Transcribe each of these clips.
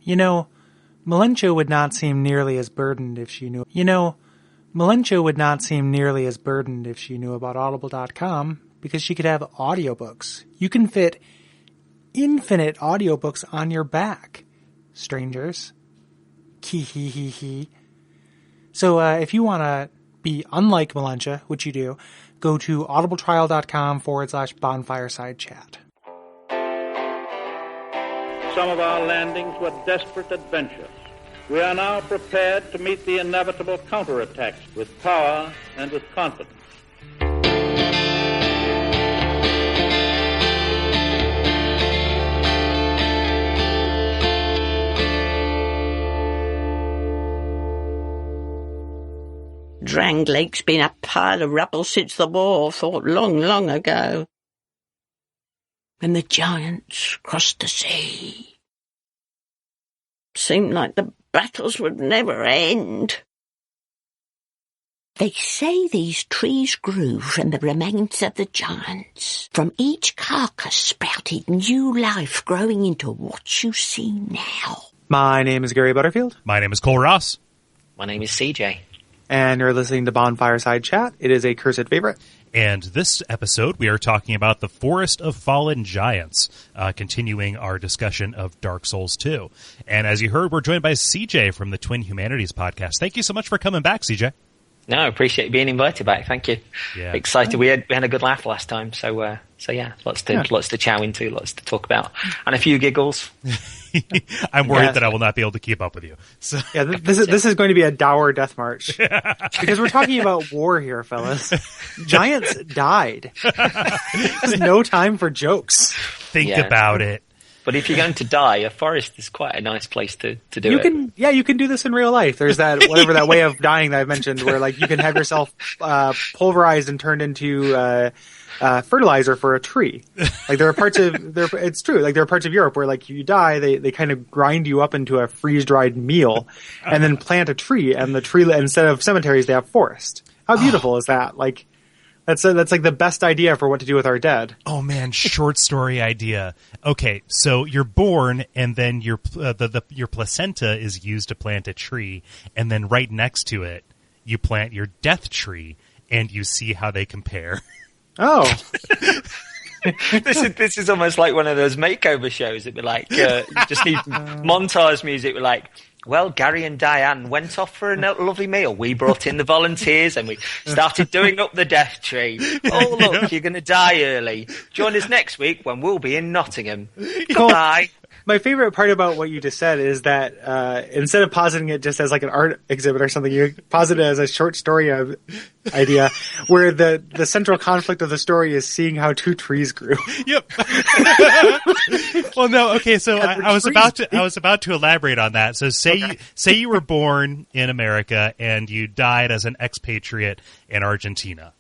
Melencha would not seem nearly as burdened if she knew. Melencha would not seem nearly as burdened if she knew about Audible.com because she could have audiobooks. You can fit infinite audiobooks on your back, strangers. Kee-hee-hee-hee. So if you want to be unlike Melencha, which you do, go to audibletrial.com/bonfireside chat. Some of our landings were desperate adventures. We are now prepared to meet the inevitable counterattacks with power and with confidence. Drang Lake's been a pile of rubble since the war fought long, long ago. When the giants crossed the sea. Seemed like the battles would never end. They say these trees grew from the remains of the giants. From each carcass sprouted new life growing into what you see now. My name is Gary Butterfield. My name is Kole Ross. My name is CJ. And you're listening to Bonfireside Chat. It is a cursed favorite. And this episode, we are talking about the Forest of Fallen Giants, continuing our discussion of Dark Souls 2. And as you heard, we're joined by CJ from the Twin Humanities podcast. Thank you so much for coming back, CJ. No, I appreciate being invited back. Thank you. Yeah. Excited. We had a good laugh last time, so yeah, lots to chow into, lots to talk about, and a few giggles. I'm worried that I will not be able to keep up with you. So. Yeah, this is going to be a dour death march because we're talking about war here, fellas. Giants died. There's no time for jokes. Think about it. But if you're going to die, a forest is quite a nice place to do it. You can do this in real life. There's that that way of dying that I've mentioned, where like you can have yourself pulverized and turned into fertilizer for a tree. Like there are parts of it's true. Like there are parts of Europe where like you die, they kind of grind you up into a freeze dried meal, and then plant a tree. And the tree, instead of cemeteries, they have forest. How beautiful is that? Like. That's like the best idea for what to do with our dead. Oh man, short story idea. Okay, so you're born, and then your placenta is used to plant a tree, and then right next to it, you plant your death tree, and you see how they compare. Oh. This is almost like one of those makeover shows. It'd be like just need montage music. We're like, well, Gary and Diane went off for a lovely meal. We brought in the volunteers and we started doing up the death tree. Oh, look, you're going to die early. Join us next week when we'll be in Nottingham. Goodbye. My favorite part about what you just said is that instead of positing it just as like an art exhibit or something, you posit it as a short story idea where the central conflict of the story is seeing how two trees grew. Yep. Well, no, okay, so I was about to elaborate on that. So say you were born in America and you died as an expatriate in Argentina.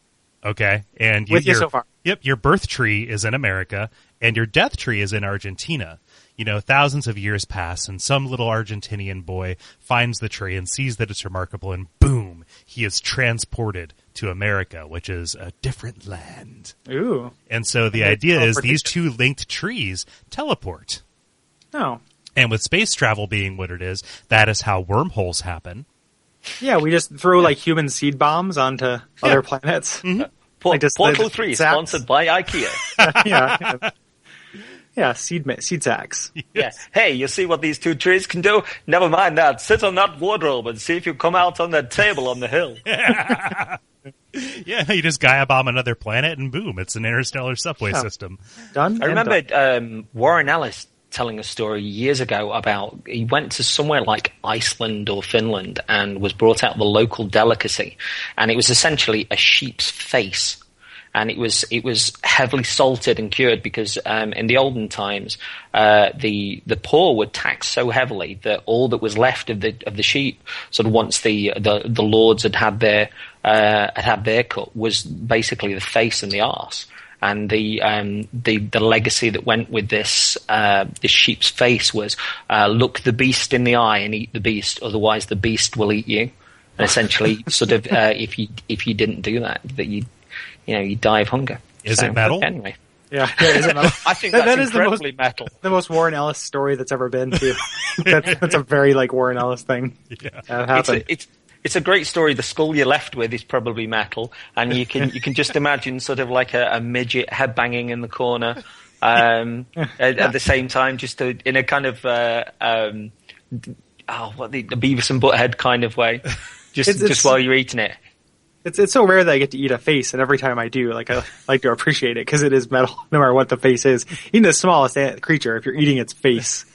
Okay? And with you so far. Yep, your birth tree is in America and your death tree is in Argentina. You know, thousands of years pass, and some little Argentinian boy finds the tree and sees that it's remarkable, and boom, he is transported to America, which is a different land. Ooh. And so the idea is these two linked trees teleport. Oh. And with space travel being what it is, that is how wormholes happen. Yeah, we just throw, like, human seed bombs onto other planets. Mm-hmm. Portal 3, sponsored by IKEA. Yeah. Yeah, seed sacks. Yeah. Hey, you see what these two trees can do? Never mind that. Sit on that wardrobe and see if you come out on that table on the hill. Yeah, you just Gaia bomb another planet and boom, it's an interstellar subway system. Done. I remember Warren Ellis telling a story years ago about he went to somewhere like Iceland or Finland and was brought out the local delicacy, and it was essentially a sheep's face. And it was heavily salted and cured because in the olden times the poor were taxed so heavily that all that was left of the sheep, sort of once the lords had their cut, was basically the face and the arse. And the legacy that went with this sheep's face was look the beast in the eye and eat the beast, otherwise the beast will eat you. And essentially, sort of if you didn't do that, you die of hunger. Is it metal? Anyway, Yeah, is it metal? I think that's that is incredibly metal. the most Warren Ellis story that's ever been. Too. that's a very like Warren Ellis thing. Yeah. That happened. It's a great story. The skull you're left with is probably metal, and you can just imagine sort of like a midget headbanging in the corner at the same time, just in a kind of the Beavis and Butthead kind of way, just while you're eating it. It's so rare that I get to eat a face, and every time I do, like I like to appreciate it because it is metal, no matter what the face is. Even the smallest creature, if you're eating its face,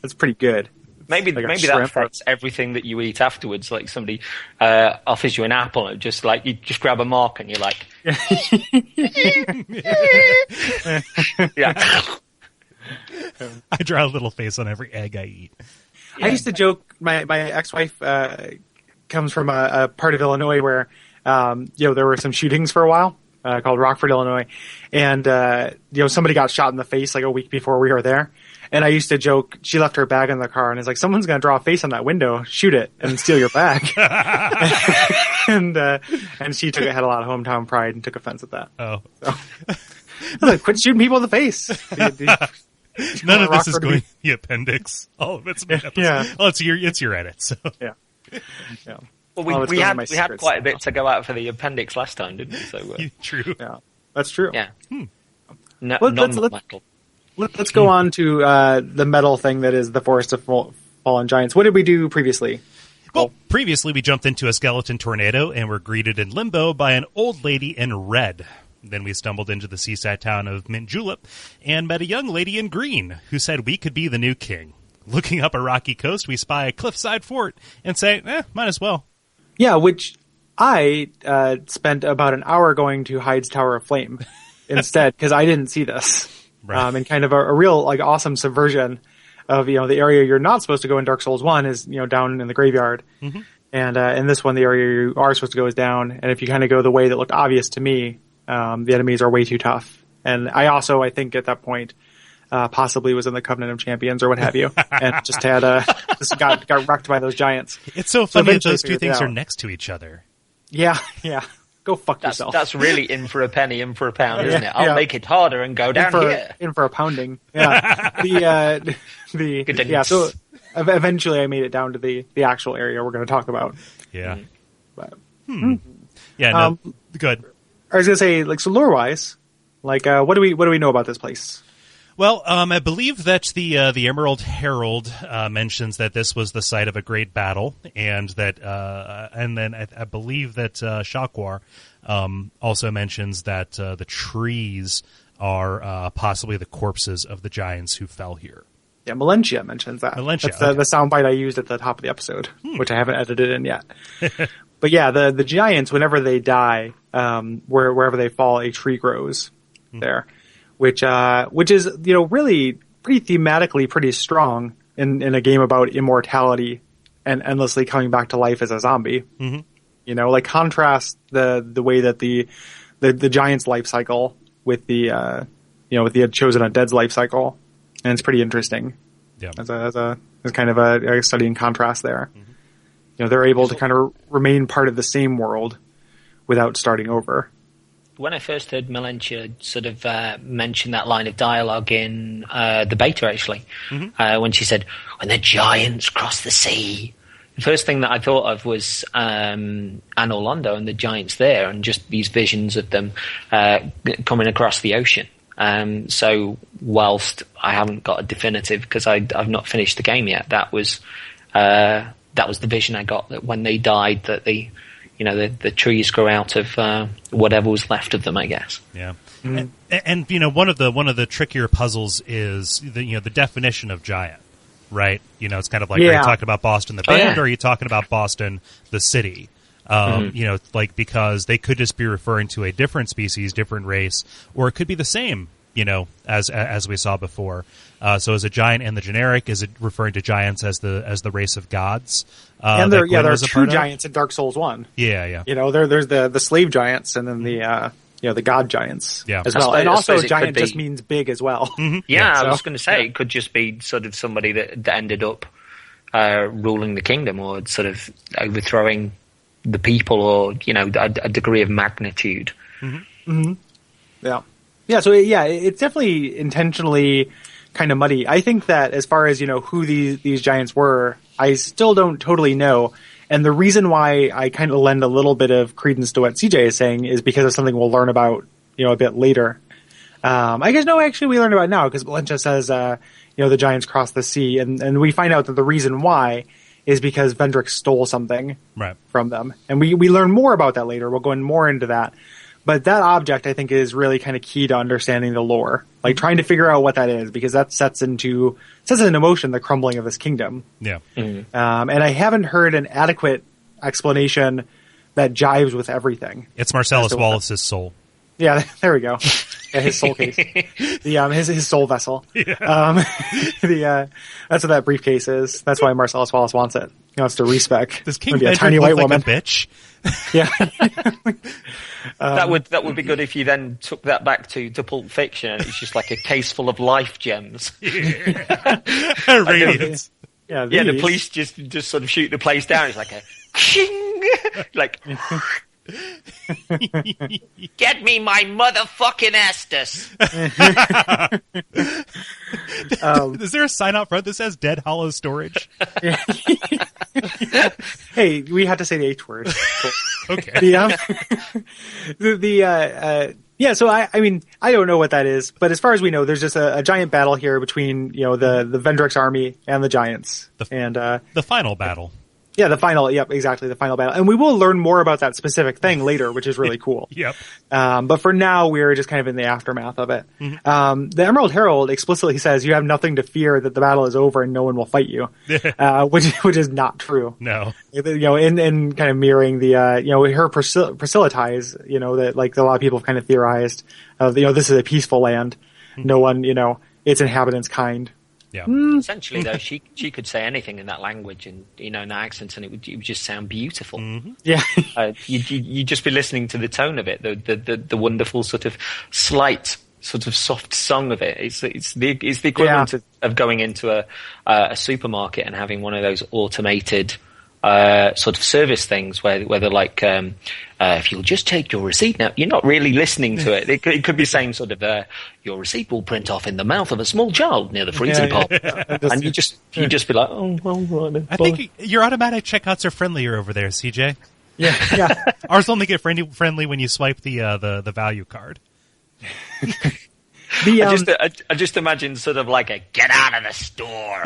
that's pretty good. Maybe that affects everything that you eat afterwards. Like somebody offers you an apple, and just like you just grab a mark, and you're like, yeah. I draw a little face on every egg I eat. I used to joke. My ex-wife comes from a part of Illinois where there were some shootings for a while called Rockford, Illinois, and somebody got shot in the face like a week before we were there. And I used to joke, she left her bag in the car and is like, someone's going to draw a face on that window, shoot it, and steal your bag. and she had a lot of hometown pride and took offense at that. Oh. So, I was like, quit shooting people in the face. None of this is going to the appendix. All of it's yeah. Well, it's your edit. So yeah. Well, we had quite a bit to go out for the appendix last time, didn't we? So true. Yeah, that's true. Yeah. Let's go on to the metal thing that is the Forest of Fallen Giants. What did we do previously? Well, previously we jumped into a skeleton tornado and were greeted in limbo by an old lady in red. Then we stumbled into the seaside town of Mint Julep and met a young lady in green who said we could be the new king. Looking up a rocky coast, we spy a cliffside fort and say, might as well. Yeah, which I spent about an hour going to Heide's Tower of Flame instead because I didn't see this. Right. And kind of a real like awesome subversion of the area you're not supposed to go in Dark Souls 1 is down in the graveyard, and in this one the area you are supposed to go is down. And if you kind of go the way that looked obvious to me, the enemies are way too tough. And I think at that point possibly was in the Covenant of Champions or what have you, and just got wrecked by those giants. It's so funny that those two things are next to each other. Yeah. Go fuck yourself. That's really in for a penny, in for a pound, isn't it? I'll make it harder and go down here. In for a pounding. Yeah. So eventually I made it down to the actual area we're going to talk about. Yeah. But, Yeah, no, good. I was going to say, like, so lore-wise, like, what do we know about this place? Well, I believe that the Emerald Herald mentions that this was the site of a great battle, and that and then I believe that Shakwar also mentions that the trees are possibly the corpses of the giants who fell here. Yeah, Melentia mentions that. That's the soundbite I used at the top of the episode, which I haven't edited in yet. But yeah, the giants, whenever they die, wherever they fall, a tree grows there. Which is, really pretty thematically pretty strong in a game about immortality and endlessly coming back to life as a zombie. Mm-hmm. Contrast the way that the giant's life cycle with the Chosen Undead's life cycle, and it's pretty interesting. Yeah. As kind of a study in contrast there. Mm-hmm. They're able to kind of remain part of the same world without starting over. When I first heard Melentia sort of mention that line of dialogue in the beta, actually, when she said, "When the giants cross the sea," the first thing that I thought of was Anor Londo and the giants there, and just these visions of them coming across the ocean. So whilst I haven't got a definitive, because I've not finished the game yet, that was the vision I got, that when they died, that the trees grow out of whatever was left of them, I guess. Yeah, and one of the trickier puzzles is the definition of giant, right? It's kind of like, are you talking about Boston the band, or are you talking about Boston the city? Because they could just be referring to a different species, different race, or it could be the same. As we saw before. So is a giant in the generic? Is it referring to giants as the race of gods? And there are two giants in Dark Souls 1. Yeah. There's the slave giants and then the god giants as well. And also giant just means big as well. Mm-hmm. Yeah, I was going to say it could just be sort of somebody that ended up ruling the kingdom, or sort of overthrowing the people, or a degree of magnitude. Mm-hmm. Mm-hmm. Yeah. Yeah, so it's definitely intentionally kind of muddy. I think that as far as, who these giants were, I still don't totally know. And the reason why I kind of lend a little bit of credence to what CJ is saying is because of something we'll learn about, a bit later. I guess, no, actually we learned about it now because Valentia says, the giants crossed the sea, and we find out that the reason why is because Vendrick stole something from them. And we learn more about that later. We'll go in more into that. But that object, I think, is really kind of key to understanding the lore. Like, trying to figure out what that is, because that sets into motion the crumbling of this kingdom. Yeah. Mm-hmm. And I haven't heard an adequate explanation that jives with everything. It's Marcellus Wallace's soul. Yeah, there we go. Yeah, his soul case. His soul vessel. Yeah. That's what that briefcase is. That's why Marcellus Wallace wants it. He wants to respec. Does King be a Vendrick tiny look white like woman. a bitch? Yeah. That would be good if you then took that back to Pulp Fiction and it's just like a case full of life gems. Radiance. Yeah, the police just sort of shoot the place down. It's like a like get me my motherfucking Estes. Is there a sign out front that says Dead Hollow Storage? Hey, we had to say the H word. Okay. So I mean, I don't know what that is, but as far as we know, there's just a giant battle here between, the Vendrick's army and the giants. The final battle. Yeah, the final battle. And we will learn more about that specific thing later, which is really cool. Yep. But for now, we're just kind of in the aftermath of it. Mm-hmm. The Emerald Herald explicitly says you have nothing to fear, that the battle is over and no one will fight you, which is not true. No. In kind of mirroring the, her Priscilla ties, that like a lot of people have kind of theorized, this is a peaceful land. Mm-hmm. No one, its inhabitants kind. Yeah. Essentially, though, she could say anything in that language and in that accent, and it would just sound beautiful. Mm-hmm. Yeah. You'd just be listening to the tone of it, the wonderful sort of slight, sort of soft song of it. It's the equivalent of going into a supermarket and having one of those automated sort of service things where they're like, if you'll just take your receipt now, you're not really listening to it. It could be saying sort of, your receipt will print off in the mouth of a small child near the freezing pop. And you just be like, oh, well, right. I think your automatic checkouts are friendlier over there, CJ. Yeah. Ours only get friendly when you swipe the value card. I just imagine sort of like a get out of the store.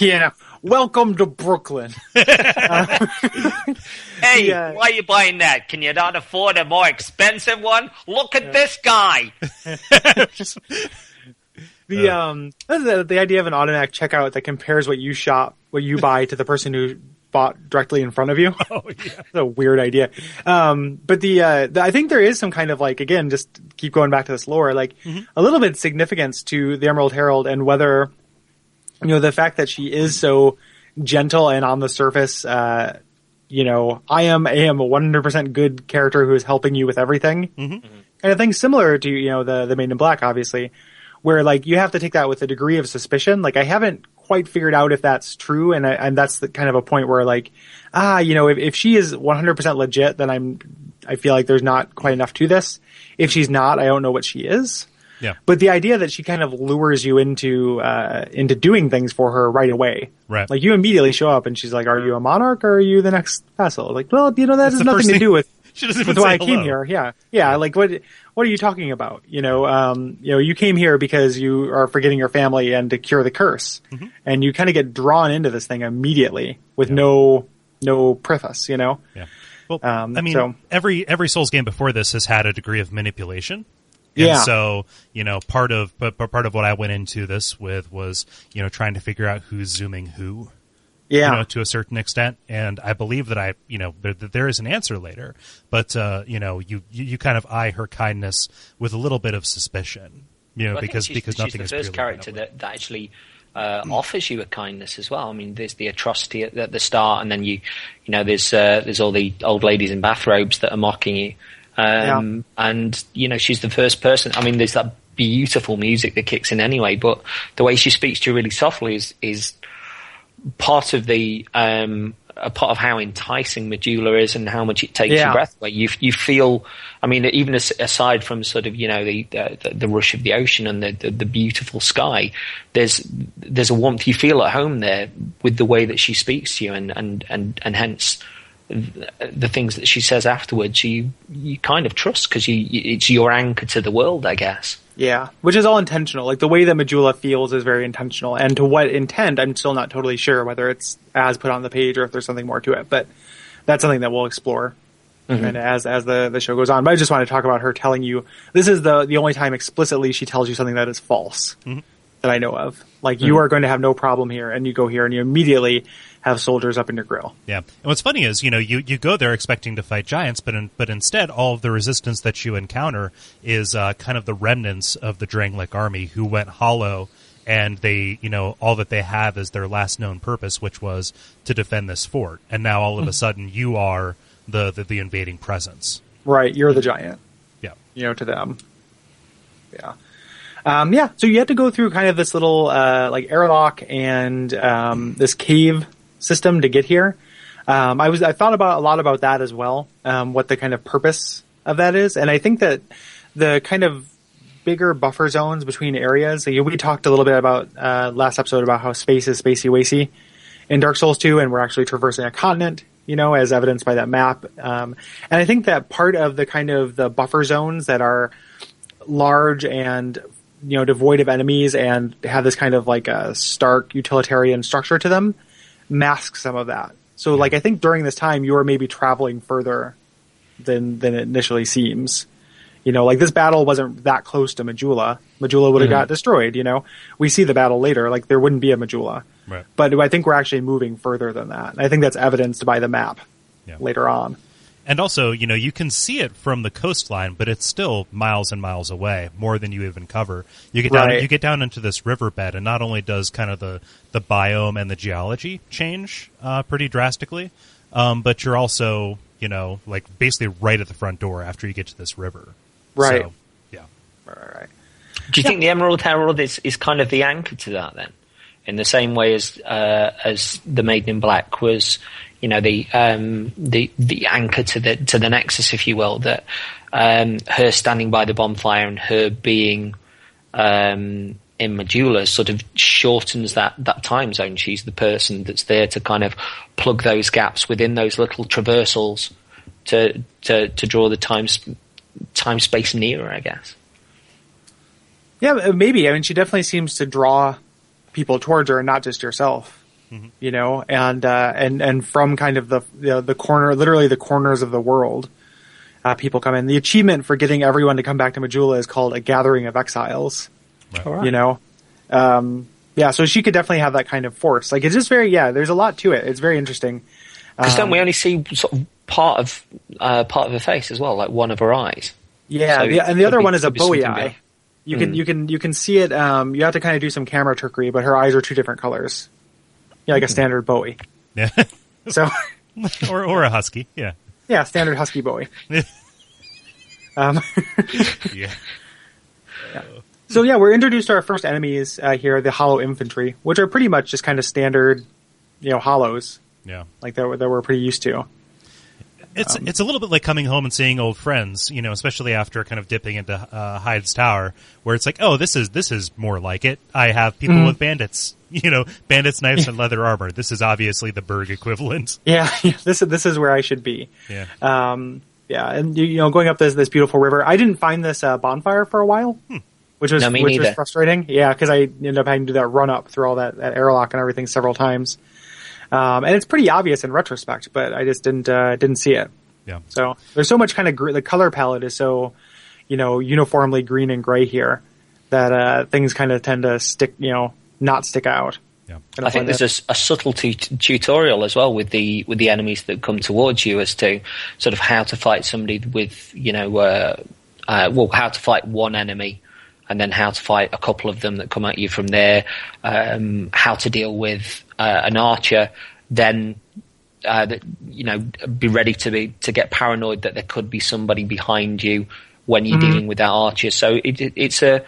Yeah. Welcome to Brooklyn. Hey, why are you buying that? Can you not afford a more expensive one? Look at this guy. The idea of an automatic checkout that compares what you buy to the person who bought directly in front of you. Oh, yeah. That's a weird idea. But I think there is some kind of like, again, just keep going back to this lore, like a little bit significance to the Emerald Herald and whether, the fact that she is so gentle and on the surface, I am a 100% good character who is helping you with everything. Mm-hmm. Kind of thing similar to, the Maiden in Black, obviously, where like you have to take that with a degree of suspicion. Like I haven't quite figured out if that's true. And that's the kind of a point where like, if she is 100% legit, then I feel like there's not quite enough to this. If she's not, I don't know what she is. Yeah. But the idea that she kind of lures you into doing things for her right away. Right. Like you immediately show up and she's like, are you a monarch or are you the next vassal? Like, well, that has nothing to do with why I came here. Yeah. Yeah. Like what are you talking about? You came here because you are forgetting your family and to cure the curse. Mm-hmm. And you kind of get drawn into this thing immediately with no preface, Yeah. Well, every Souls game before this has had a degree of manipulation. And so, part of what I went into this with was, trying to figure out who's zooming who, to a certain extent. And I believe that there is an answer later, but, you kind of eye her kindness with a little bit of suspicion, because nothing is she's the first character that actually, offers you a kindness as well. I mean, there's the atrocity at the start, and then there's all the old ladies in bathrobes that are mocking you. And she's the first person. I mean, there's that beautiful music that kicks in anyway, but the way she speaks to you really softly is part of the a part of how enticing Medulla is and how much it takes Yeah. your breath away. You feel, I mean, even aside from sort of, you know, the rush of the ocean and the beautiful sky, there's a warmth you feel at home there with the way that she speaks to you, and hence the things that she says afterwards, you kind of trust, because it's your anchor to the world, I guess. Yeah, which is all intentional. Like, the way that Medulla feels is very intentional. And to what intent, I'm still not totally sure whether it's as put on the page or if there's something more to it. But that's something that we'll explore and as the show goes on. But I just want to talk about her telling you, this is the only time explicitly she tells you something that is false that I know of. Like, you are going to have no problem here, and you go here and you immediately have soldiers up in your grill. Yeah. And what's funny is, you know, you go there expecting to fight giants, but instead all of the resistance that you encounter is kind of the remnants of the Drangleic army who went hollow, and they, you know, all that they have is their last known purpose, which was to defend this fort. And now all of a sudden you are the invading presence. Right, you're the giant. Yeah. You know, to them. Yeah. So you had to go through kind of this little like airlock and this cave system to get here. I thought about a lot about that as well, what the kind of purpose of that is. And I think that the kind of bigger buffer zones between areas, we talked a little bit about last episode about how space is spacey-wacy in Dark Souls 2, and we're actually traversing a continent, you know, as evidenced by that map. And I think that part of the kind of the buffer zones that are large and, you know, devoid of enemies and have this kind of like a stark utilitarian structure to them masks some of that. So, like, I think during this time you are maybe traveling further than it initially seems. You know, like, this battle wasn't that close to Medulla. Medulla would have got destroyed, you know. We see the battle later, like, there wouldn't be a Medulla. Right. But I think we're actually moving further than that. And I think that's evidenced by the map later on. And also, you know, you can see it from the coastline, but it's still miles and miles away, more than you even cover. You get down into this riverbed, and not only does kind of the biome and the geology change pretty drastically, but you're also, you know, like, basically right at the front door after you get to this river. Right. So, yeah. Right. Do you think the Emerald Herald is kind of the anchor to that then? In the same way as the Maiden in Black was, you know, the anchor to the Nexus, if you will, that her standing by the bonfire and her being in Medulla sort of shortens that time zone. She's the person that's there to kind of plug those gaps within those little traversals to draw the time space nearer, I guess. Yeah, maybe. I mean, she definitely seems to draw people towards her, and not just yourself. You know, and from kind of the corner, literally the corners of the world, people come in. The achievement for getting everyone to come back to Medulla is called a Gathering of Exiles. Right. You know, so she could definitely have that kind of force. Like, it's just very, there's a lot to it. It's very interesting. Because don't we only see sort of part of her face as well, like one of her eyes? Yeah, so and the other one is a Bowie eye. You can see it. You have to kind of do some camera trickery, but her eyes are two different colors. Yeah, like a standard Bowie. Yeah. So, or a husky. Yeah. Yeah, standard husky Bowie. Yeah. So we're introduced to our first enemies here, the Hollow Infantry, which are pretty much just kind of standard, you know, hollows. Yeah. Like that we're pretty used to. It's a little bit like coming home and seeing old friends, you know, especially after kind of dipping into Heide's tower, where it's like, oh, this is more like it. I have people with bandits, you know, bandits, knives, and leather armor. This is obviously the Berg equivalent. Yeah, this is where I should be. Yeah. And you know, going up this beautiful river. I didn't find this bonfire for a while, which was frustrating. Yeah, because I ended up having to do that run up through all that airlock and everything several times. And it's pretty obvious in retrospect, but I just didn't see it. Yeah. So there's so much kind of the color palette is so, you know, uniformly green and gray here that things kind of tend to stick, you know, not stick out. Yeah. I think there's a subtle tutorial as well with the enemies that come towards you as to sort of how to fight somebody with, you know, how to fight one enemy, and then how to fight a couple of them that come at you from there, how to deal with an archer, then you know, be ready to get paranoid that there could be somebody behind you when you're dealing with that archer. So it's a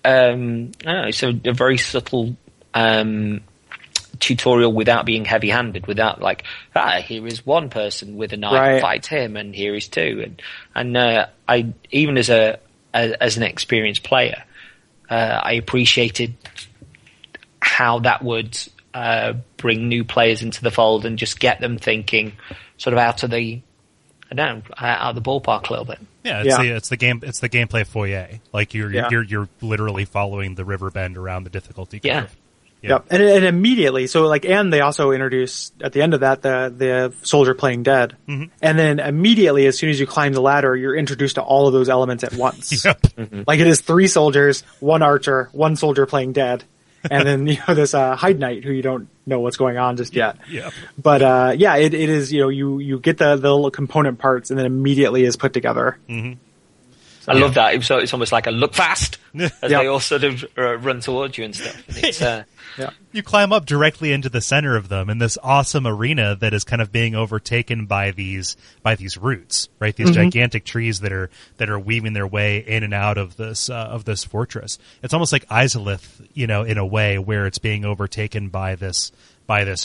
very subtle tutorial without being heavy-handed, without like, here is one person with a knife, Right. fight him, and here is two. And I, even as an experienced player, I appreciated how that would bring new players into the fold and just get them thinking sort of out of the ballpark a little bit. Yeah, Yeah. it's the gameplay foyer. Like you're literally following the river bend around the difficulty curve. Yeah. Yeah. Yep. And immediately, so like, and they also introduce at the end of that the soldier playing dead, and then immediately, as soon as you climb the ladder, you're introduced to all of those elements at once. Yep. Like it is 3 soldiers, 1 archer, 1 soldier playing dead, and then this Heide Knight who you don't know what's going on just yet. Yeah. But it is you get the little component parts, and then immediately is put together. I love that. It's almost like a look fast as Yeah. they all sort of run towards you and stuff. And it's, Yeah. You climb up directly into the center of them in this awesome arena that is kind of being overtaken by these roots, right? These gigantic trees that are weaving their way in and out of this fortress. It's almost like Izalith, in a way where it's being overtaken by this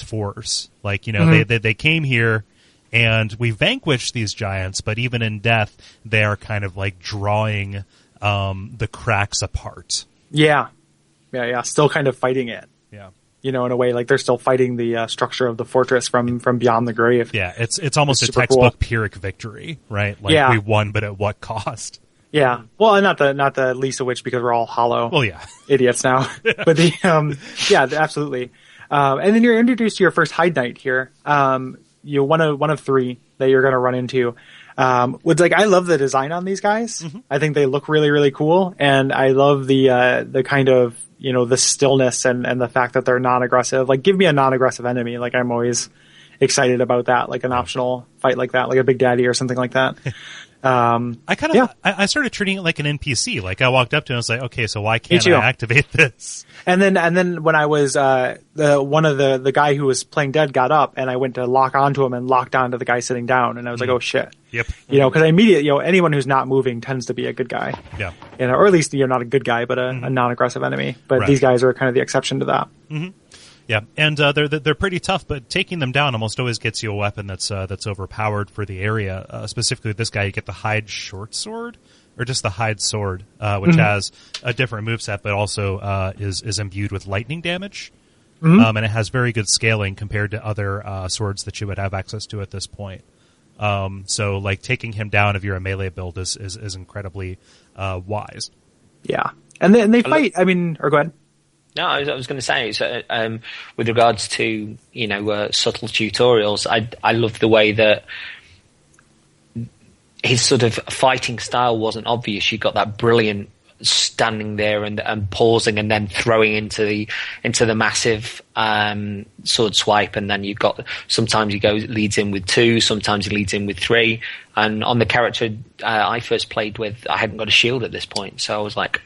force. Like, they came here and we vanquished these giants, but even in death, they are kind of like drawing the cracks apart. Yeah. Still kind of fighting it. Yeah. In a way, like they're still fighting the structure of the fortress from beyond the grave. Yeah, it's almost a super textbook cool. Pyrrhic victory, right? Like Yeah. we won, but at what cost? Yeah. Well, and not the least of which because we're all hollow Well, yeah. idiots now. But absolutely. And then you're introduced to your first Heide Knight here. One of 3 that you're going to run into. I love the design on these guys. I think they look really, really cool, and I love the kind of the stillness and the fact that they're non-aggressive. Like, give me a non-aggressive enemy. Like, I'm always excited about that. Like an optional fight like that, like a Big Daddy or something like that. I started treating it like an NPC. Like I walked up to him and was like, okay, so why can't I activate this? And then when I was one of the guy who was playing dead got up, and I went to lock onto him and locked onto the guy sitting down, and I was like, oh shit. Yep. Because I immediately, anyone who's not moving tends to be a good guy. Yeah. Or at least not a good guy, but a non-aggressive enemy. But Right. these guys are kind of the exception to that. Yeah, and they're pretty tough, but taking them down almost always gets you a weapon that's overpowered for the area. Specifically, with this guy, you get the Heide short sword, or just the Heide sword, which has a different moveset, but also is imbued with lightning damage. And it has very good scaling compared to other swords that you would have access to at this point. So, like, taking him down if you're a melee build is incredibly wise. Yeah. And they fight, or go ahead. No, I was going to say, with regards to subtle tutorials, I love the way that his sort of fighting style wasn't obvious. You got that brilliant standing there and pausing and then throwing into the massive sword swipe, and then sometimes he leads in with 2, sometimes he leads in with 3. And on the character I first played with, I hadn't got a shield at this point, so I was like,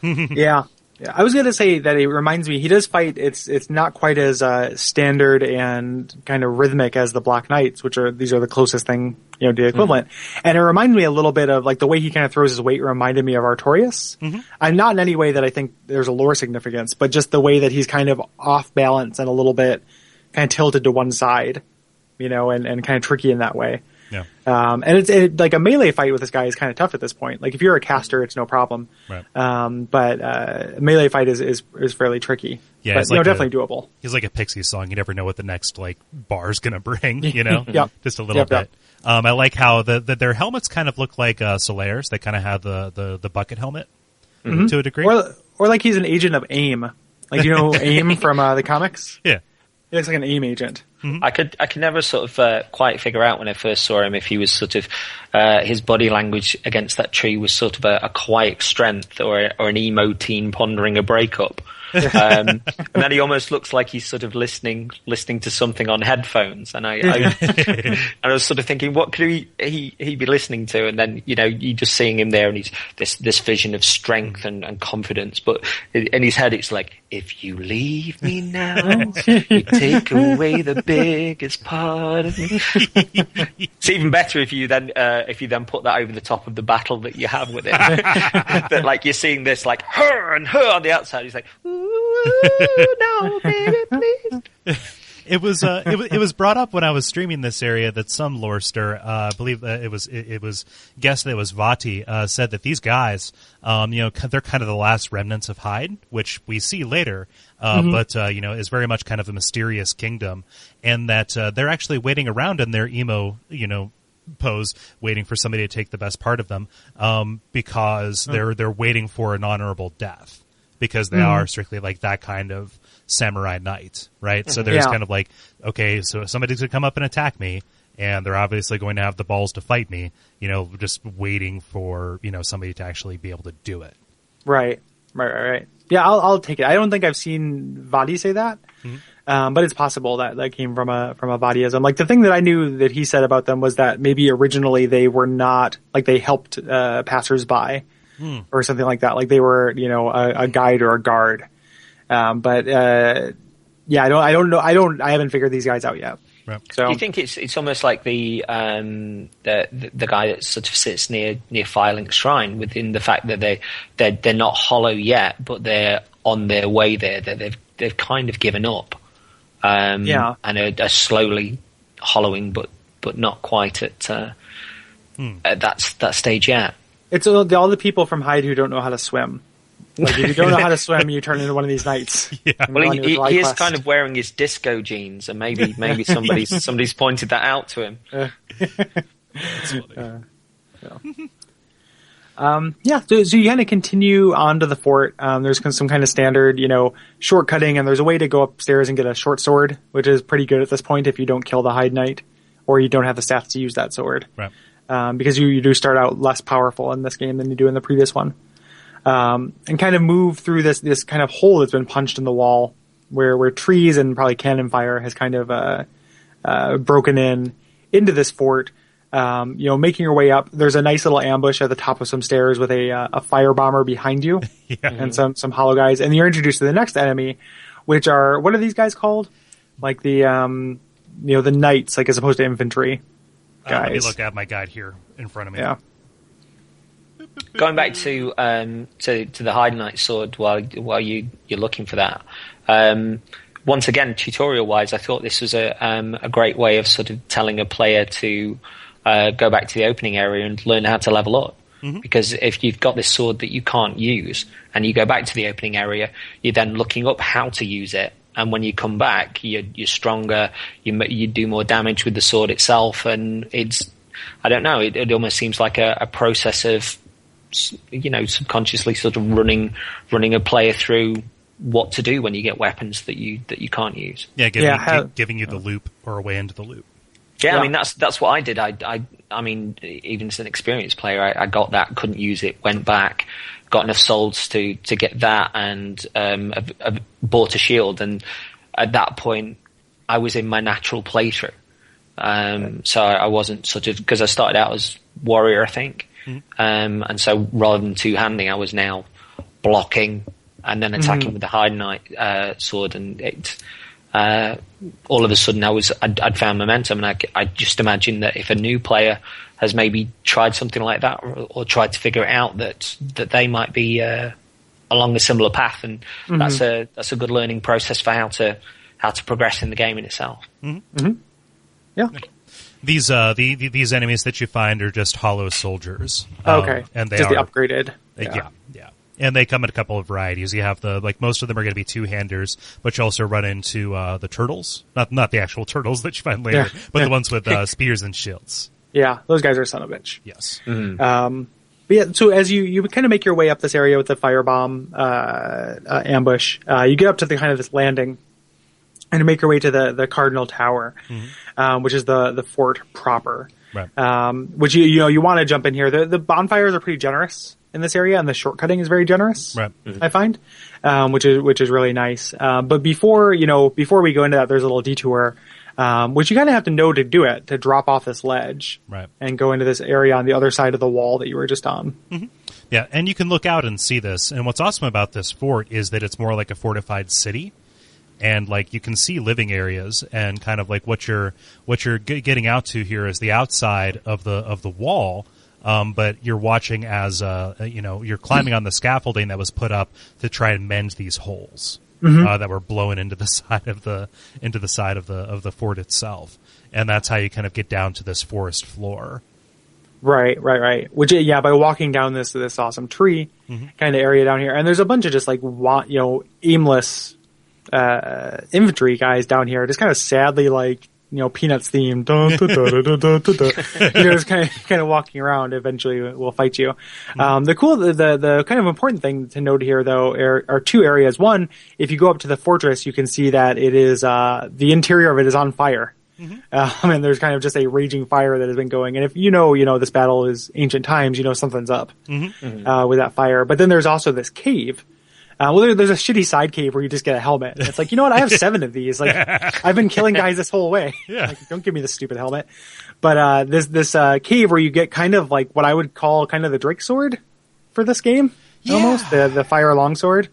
Yeah. Yeah, I was going to say that it reminds me, he does fight, it's not quite as standard and kind of rhythmic as the Black Knights, these are the closest thing, to the equivalent. And it reminds me a little bit of, like, the way he kind of throws his weight reminded me of Artorias. I'm not in any way that I think there's a lore significance, but just the way that he's kind of off balance and a little bit kind of tilted to one side, and kind of tricky in that way. Yeah. And it's like a melee fight with this guy is kind of tough at this point. Like if you're a caster, it's no problem. Right. But a melee fight is fairly tricky. Yeah, but it's like definitely doable. He's like a Pixies song. You never know what the next bar's gonna bring. Yep. Just a little bit. I like how their helmets kind of look like Solaire's. They kind of have the bucket helmet to a degree. Or like he's an agent of AIM. Like AIM from the comics. Yeah. He looks like an AIM agent. I could never sort of quite figure out when I first saw him if he was sort of his body language against that tree was sort of a quiet strength or an emo teen pondering a breakup. And then he almost looks like he's sort of listening to something on headphones. And I was sort of thinking, what could he be listening to? And then, you just seeing him there and he's this vision of strength and confidence. But in his head, it's like, if you leave me now, you take away the biggest part of me. It's even better if you then put that over the top of the battle that you have with him. That like you're seeing this like her and her on the outside. He's like, ooh, no, baby, please. It was brought up when I was streaming this area that some lorester, I believe it was guessed that it was Vati, said that these guys, they're kind of the last remnants of Heide, which we see later, but is very much kind of a mysterious kingdom, and that they're actually waiting around in their emo, pose, waiting for somebody to take the best part of them, because they're waiting for an honorable death, because they are strictly like that kind of samurai knight, right? So there's kind of like, okay, so somebody's going to come up and attack me, and they're obviously going to have the balls to fight me, just waiting for, somebody to actually be able to do it. Right. Yeah, I'll take it. I don't think I've seen Vadi say that, but it's possible that came from a Vadiism. Like, the thing that I knew that he said about them was that maybe originally they were not, like, they helped passersby or something like that. Like, they were, a guide or a guard. But I don't know. I haven't figured these guys out yet. Right. So do you think it's almost like the guy that sort of sits near Firelink's shrine, within the fact that they're not hollow yet, but they're on their way there. That they've kind of given up, and are slowly hollowing, but not quite at that stage yet. It's all the people from Heide who don't know how to swim. Like, if you don't know how to swim, you turn into one of these knights. Yeah. Well, he is kind of wearing his disco jeans, and maybe somebody's pointed that out to him. That's funny. So you kind of continue on to the fort. There's some kind of standard, shortcutting, and there's a way to go upstairs and get a short sword, which is pretty good at this point if you don't kill the Heide Knight, or you don't have the stats to use that sword. Right. Because you do start out less powerful in this game than you do in the previous one. And kind of move through this kind of hole that's been punched in the wall, where trees and probably cannon fire has kind of broken into this fort. Making your way up. There's a nice little ambush at the top of some stairs with a fire bomber behind you, and some hollow guys. And you're introduced to the next enemy, which are, what are these guys called? Like the the knights, like, as opposed to infantry guys. Let me look at my guide here in front of me. Yeah. Going back to the Heide Knight sword while you're looking for that. Once again, tutorial wise, I thought this was a great way of sort of telling a player to go back to the opening area and learn how to level up. Because if you've got this sword that you can't use and you go back to the opening area, you're then looking up how to use it. And when you come back, you're stronger. You do more damage with the sword itself, and it's, I don't know, it almost seems like a process of, subconsciously sort of running a player through what to do when you get weapons that you can't use. Yeah, giving you the loop or a way into the loop. Yeah, I mean that's what I did. I mean, even as an experienced player, I got that, couldn't use it, went back, got enough souls to get that, and bought a shield. And at that point, I was in my natural playthrough. So I wasn't sort of, because I started out as warrior, I think. And so rather than two-handing, I was now blocking and then attacking with the Heide Knight sword, and it all of a sudden I'd found momentum, and I just imagine that if a new player has maybe tried something like that, or tried to figure it out, that they might be along a similar path, and that's a good learning process for how to progress in the game in itself. Yeah. These enemies that you find are just hollow soldiers. Okay. And they just are the upgraded. Yeah. And they come in a couple of varieties. You have most of them are going to be two-handers, but you also run into the turtles. Not the actual turtles that you find later, but the ones with spears and shields. Yeah, those guys are son of a bitch. Yes. But yeah, so as you kind of make your way up this area with the firebomb ambush, you get up to the kind of this landing, and you make your way to the Cardinal Tower, which is the fort proper. Right. Which you want to jump in here. The bonfires are pretty generous in this area, and the shortcutting is very generous. Right. I find, which is really nice. But before we go into that, there's a little detour, which you kind of have to know to do it, to drop off this ledge, right, and go into this area on the other side of the wall that you were just on. Yeah, and you can look out and see this. And what's awesome about this fort is that it's more like a fortified city. And you can see living areas, and kind of what you're getting out to here is the outside of the wall. But you're watching as you're climbing on the scaffolding that was put up to try and mend these holes. that were blown into the side of the fort itself, and that's how you kind of get down to this forest floor. Right. Which, by walking down this awesome tree kind of area down here, and there's a bunch of just like aimless infantry guys down here, just kind of sadly like Peanuts themed, just kind of walking around. Eventually, will fight you. The kind of important thing to note here, though, are two areas. One, if you go up to the fortress, you can see that it is the interior of it is on fire. And there's kind of just a raging fire that has been going. And if this battle is ancient times, something's up with that fire. But then there's also this cave. There's a shitty side cave where you just get a helmet. It's like, I have 7 of these. Like, I've been killing guys this whole way. Yeah. Like, don't give me this stupid helmet. But this cave where you get kind of like what I would call kind of the Drake sword for this game. Yeah. Almost the fire longsword.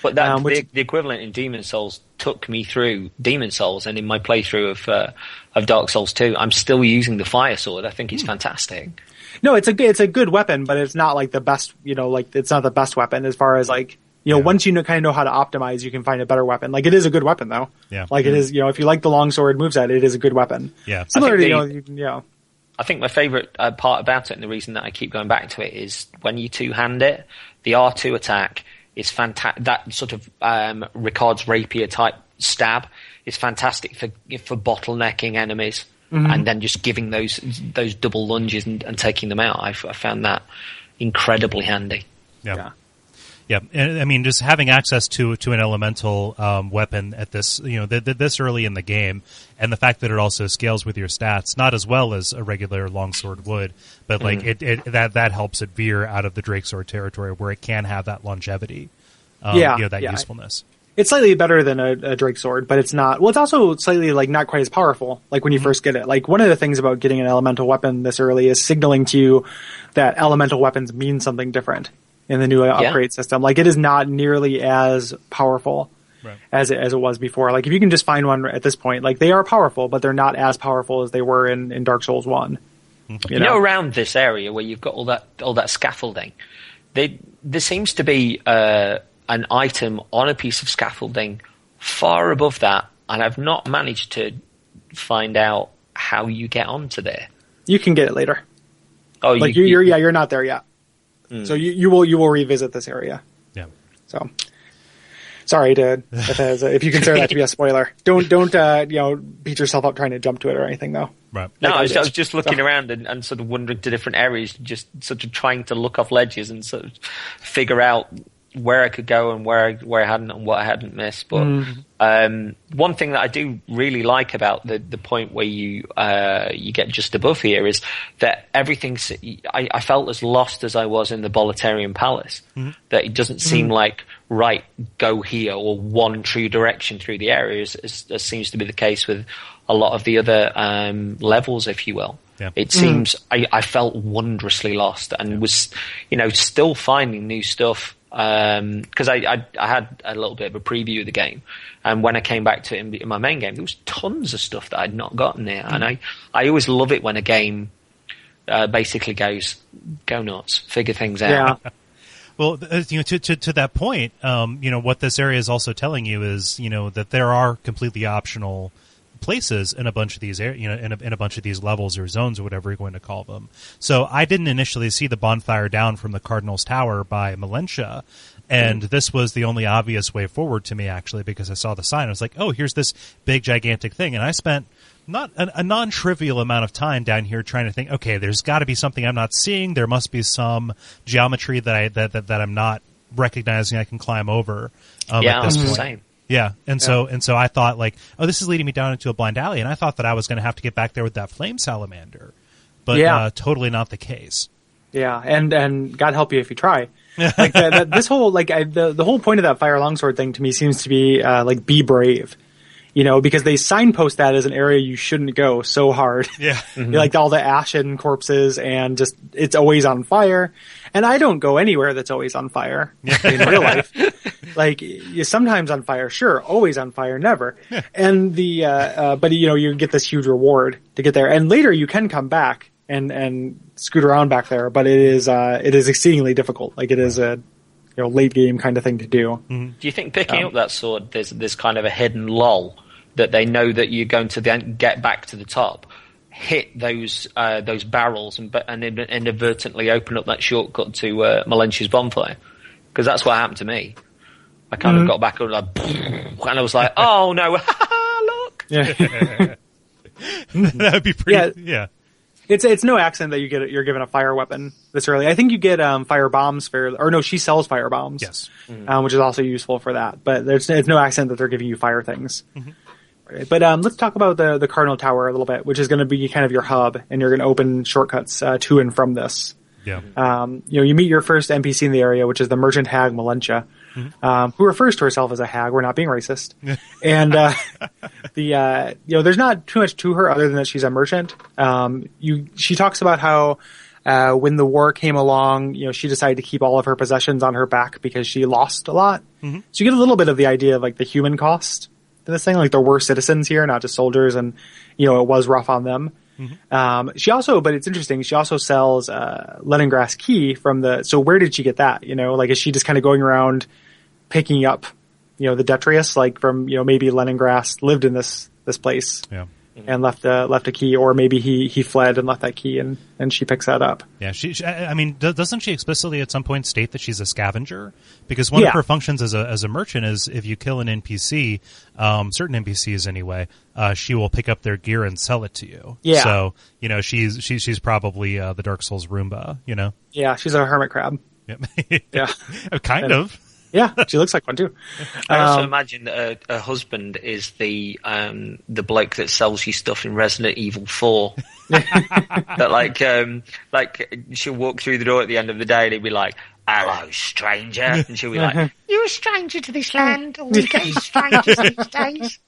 But that the equivalent in Demon Souls took me through Demon Souls, and in my playthrough of Dark Souls 2, I'm still using the fire sword. I think it's fantastic. No, it's a good weapon, but it's not like the best. It's not the best weapon as far as like once you kind of know how to optimize, you can find a better weapon. Like it is a good weapon though. Yeah. Like it is. If you like the longsword moveset, it is a good weapon. Yeah. Similar to I think my favorite part about it, and the reason that I keep going back to it, is when you two-hand it, the R2 attack is fantastic. That sort of Ricard's rapier type stab is fantastic for bottlenecking enemies, and then just giving those double lunges and taking them out. I found that incredibly handy. Yeah. Yeah, and I mean, just having access to an elemental weapon at this, this early in the game, and the fact that it also scales with your stats, not as well as a regular longsword would, but like that helps it veer out of the Drakesword territory where it can have that longevity, usefulness. It's slightly better than a Drake sword, but it's not. Well, it's also slightly like not quite as powerful. Like when you first get it. Like one of the things about getting an elemental weapon this early is signaling to you that elemental weapons mean something different in the new upgrade system. Like it is not nearly as powerful as it was before. Like if you can just find one at this point, like they are powerful, but they're not as powerful as they were in Dark Souls 1. Around this area where you've got all that scaffolding, there seems to be an item on a piece of scaffolding far above that, and I've not managed to find out how you get onto there. You can get it later. Oh, like you're not there yet. So you will revisit this area. Yeah. So sorry if you consider that to be a spoiler. Don't beat yourself up trying to jump to it or anything though. Right. No, I was just looking around and sort of wandering to different areas, just sort of trying to look off ledges and sort of figure out where I could go and where I hadn't and what I hadn't missed. But one thing that I do really like about the point where you get just above here is that everything's. I felt as lost as I was in the Bolitarian Palace. That it doesn't seem like right, go here or one true direction through the area, as seems to be the case with a lot of the other levels, if you will. Yeah. It seems I felt wondrously lost and was, still finding new stuff. Because I had a little bit of a preview of the game, and when I came back to it in my main game, there was tons of stuff that I'd not gotten there, and I always love it when a game basically goes, go nuts, figure things out. Yeah. Well, to that point, what this area is also telling you is, that there are completely optional places in a bunch of these in a bunch of these levels or zones or whatever you're going to call them. So I didn't initially see the bonfire down from the Cardinal's Tower by Malentia, and this was the only obvious way forward to me, actually, because I saw the sign. I was like, oh, here's this big gigantic thing, and I spent not a non-trivial amount of time down here trying to think, okay, there's got to be something I'm not seeing. There must be some geometry that I'm not recognizing I can climb over at this point. Same. Yeah, so I thought like, oh, this is leading me down into a blind alley, and I thought that I was going to have to get back there with that flame salamander, but totally not the case. Yeah, and God help you if you try. Like this whole the whole point of that fire longsword thing to me seems to be be brave, because they signpost that as an area you shouldn't go so hard. Yeah, like all the ashen corpses and just it's always on fire. And I don't go anywhere that's always on fire in real life. Like you're sometimes on fire, sure. Always on fire, never. Yeah. And but you get this huge reward to get there. And later you can come back and scoot around back there, but it is exceedingly difficult. Like it is late game kind of thing to do. Do you think picking up that sword, there's kind of a hidden lull that they know that you're going to then get back to the top, hit those barrels and inadvertently open up that shortcut to Malentia's bonfire? Because that's what happened to me. I kind of got back and I was like, oh no, look. Yeah. That would be pretty. Yeah. It's no accident that you're given a fire weapon this early. I think you get fire bombs she sells fire bombs. Yes. Which is also useful for that. But it's no accident that they're giving you fire things. Right. But let's talk about the Cardinal Tower a little bit, which is going to be kind of your hub, and you're going to open shortcuts to and from this. Yeah. You meet your first NPC in the area, which is the merchant hag Malentia, who refers to herself as a hag. We're not being racist. And there's not too much to her other than that she's a merchant. She talks about how when the war came along, she decided to keep all of her possessions on her back because she lost a lot. So you get a little bit of the idea of like the human cost to this thing. Like there were citizens here, not just soldiers, and it was rough on them. But it's interesting, she also sells Leningrass key so where did she get that? Is she just kind of going around picking up, the Detrius, like from, maybe Leningrass lived in this place and left a key, or maybe he fled and left that key and she picks that up. Yeah, doesn't she explicitly at some point state that she's a scavenger? Because one of her functions as a merchant is if you kill an NPC, certain NPCs anyway, she will pick up their gear and sell it to you. Yeah. So, she's probably the Dark Souls Roomba, Yeah, she's a hermit crab. Yep. Yeah. Kind of. Yeah, she looks like one too. I also imagine that her husband is the bloke that sells you stuff in Resident Evil 4. That like she'll walk through the door at the end of the day and he'll be like, "Hello, stranger," and she'll be like, "You're a stranger to this land. All we get is strangers these days."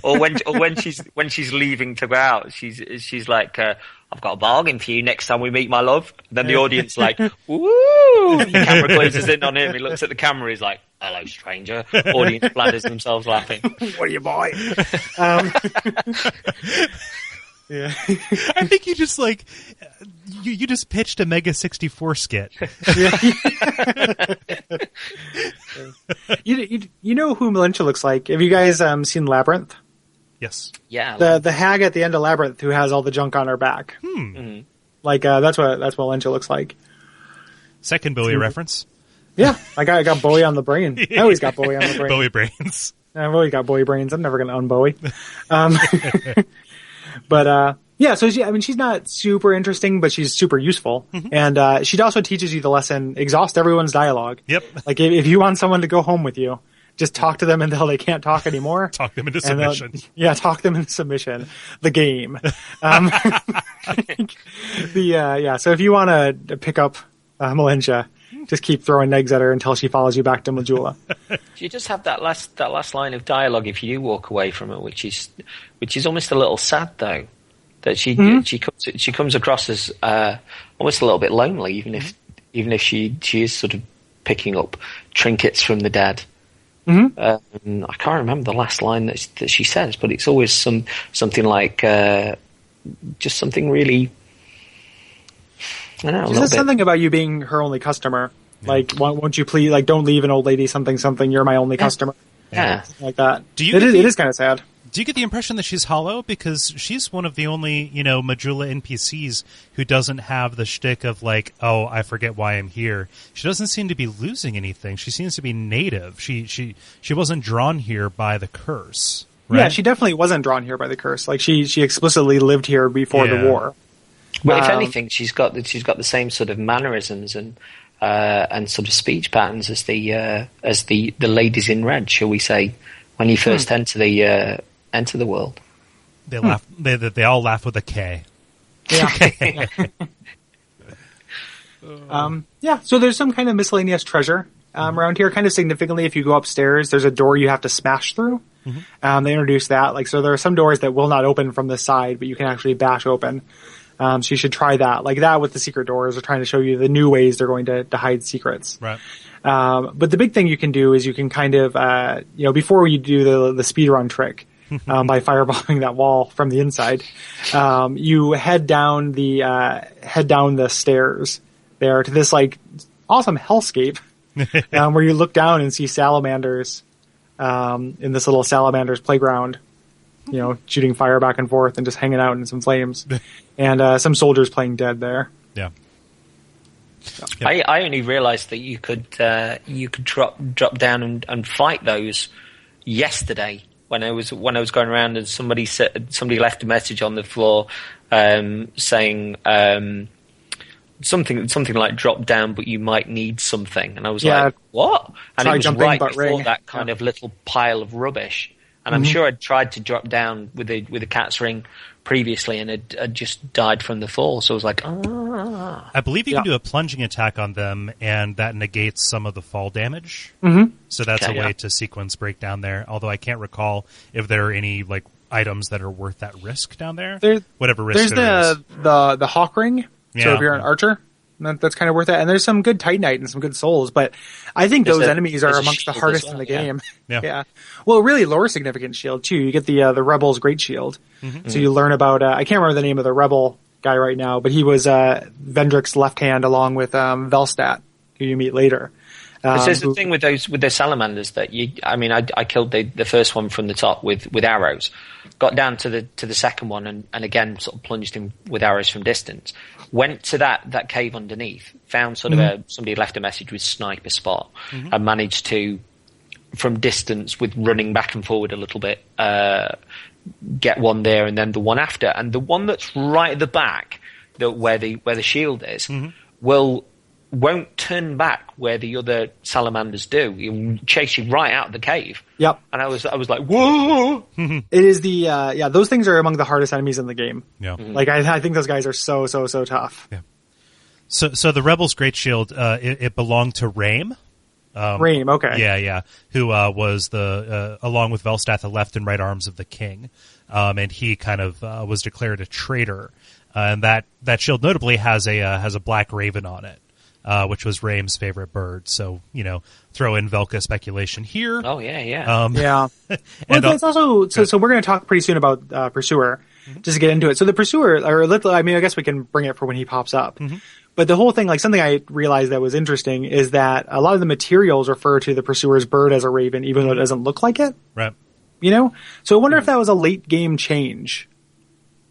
Or when she's leaving to go out, she's like, "I've got a bargain for you next time we meet, my love." And then the audience like, "Woo!" The camera closes in on him. He looks at the camera. He's like, "Hello, stranger." Audience bladders themselves laughing. What do you buy? Yeah, I think you just you just pitched a Mega 64 skit. You know who Malentia looks like? Have you guys seen Labyrinth? Yes. Yeah. The hag at the end of Labyrinth who has all the junk on her back. That's what Malentia looks like. Second Bowie reference. Yeah, I got Bowie on the brain. I always got Bowie on the brain. Bowie brains. I've always got Bowie brains. I'm never going to un-Bowie. But so she's not super interesting, but she's super useful. And she also teaches you the lesson: exhaust everyone's dialogue. Yep. Like if you want someone to go home with you, just talk to them until they can't talk anymore. Talk them into submission. Talk them into submission. The game. So if you want to pick up Malentia, just keep throwing eggs at her until she follows you back to Majula. You just have that last line of dialogue if you do walk away from her, which is almost a little sad though. That she comes across as almost a little bit lonely, even if she is sort of picking up trinkets from the dad. I can't remember the last line that she says, but it's always something like just something really. I don't know. She says something about you being her only customer. Like, won't you please, like, don't leave an old lady something. You're my only customer. Yeah, like that. It is kind of sad. Do you get the impression that she's hollow? Because she's one of the only, Majula NPCs who doesn't have the shtick of like, oh, I forget why I'm here. She doesn't seem to be losing anything. She seems to be native. She wasn't drawn here by the curse. Right? Yeah, she definitely wasn't drawn here by the curse. Like she explicitly lived here before the war. Well, if anything, she's got the same sort of mannerisms and sort of speech patterns as the ladies in red, shall we say, when you first enter the world. They laugh. They all laugh with a K. Yeah. So there's some kind of miscellaneous treasure around here. Kind of significantly, if you go upstairs, there's a door you have to smash through. They introduced that. So there are some doors that will not open from the side, but you can actually bash open. So you should try that. Like that with the secret doors, they're trying to show you the new ways they're going to hide secrets. Right. But the big thing you can do is you can kind of, before you do the speedrun trick, by firebombing that wall from the inside, you head down the stairs there to this like awesome hellscape where you look down and see salamanders in this little salamanders playground, shooting fire back and forth and just hanging out in some flames, and some soldiers playing dead there. Yeah. I only realised that you could drop down and fight those yesterday when I was going around, and somebody left a message on the floor saying something like drop down, but you might need something, and I was like, what? And it was right before that kind of little pile of rubbish. And I'm sure I'd tried to drop down with a cat's ring previously, and had just died from the fall. So I was like, I believe you can do a plunging attack on them, and that negates some of the fall damage. Mm-hmm. So that's a way to sequence break down there. Although I can't recall if there are any like items that are worth that risk down there. Whatever risk there is. There's the hawk ring. Yeah. So if you're an archer, that's kind of worth it. And there's some good Titanite and some good souls, but I think those enemies are amongst the hardest in the game. Yeah. Well, really lore significant shield too. You get the Rebel's Great Shield. Mm-hmm. So you learn about, I can't remember the name of the Rebel guy right now, but he was, Vendrick's left hand along with, Velstadt, who you meet later. There's the thing with the salamanders that I killed the first one from the top with arrows, got down to the second one and again sort of plunged him with arrows from distance. Went to that cave underneath, found sort of somebody left a message with sniper spot, and managed to, from distance with running back and forward a little bit, get one there and then the one after, and the one that's right at the back, where the shield is, won't turn back where the other salamanders do. He'll chase you right out of the cave. Yep. And I was like, whoa! It is those things are among the hardest enemies in the game. Yeah. Like, I think those guys are so tough. Yeah. So the Rebel's Great Shield, it belonged to Rame. Rame, okay. Yeah. Who was along with Velstadt, the left and right arms of the king. And he kind of was declared a traitor. And that shield notably has a black raven on it. Which was Rame's favorite bird. So, throw in Velka speculation here. Oh, yeah. Yeah. Well, it's also, so we're going to talk pretty soon about Pursuer, just to get into it. So the Pursuer, I guess we can bring it for when he pops up. Mm-hmm. But the whole thing, like something I realized that was interesting is that a lot of the materials refer to the Pursuer's bird as a raven, even though it doesn't look like it. Right. So I wonder if that was a late game change.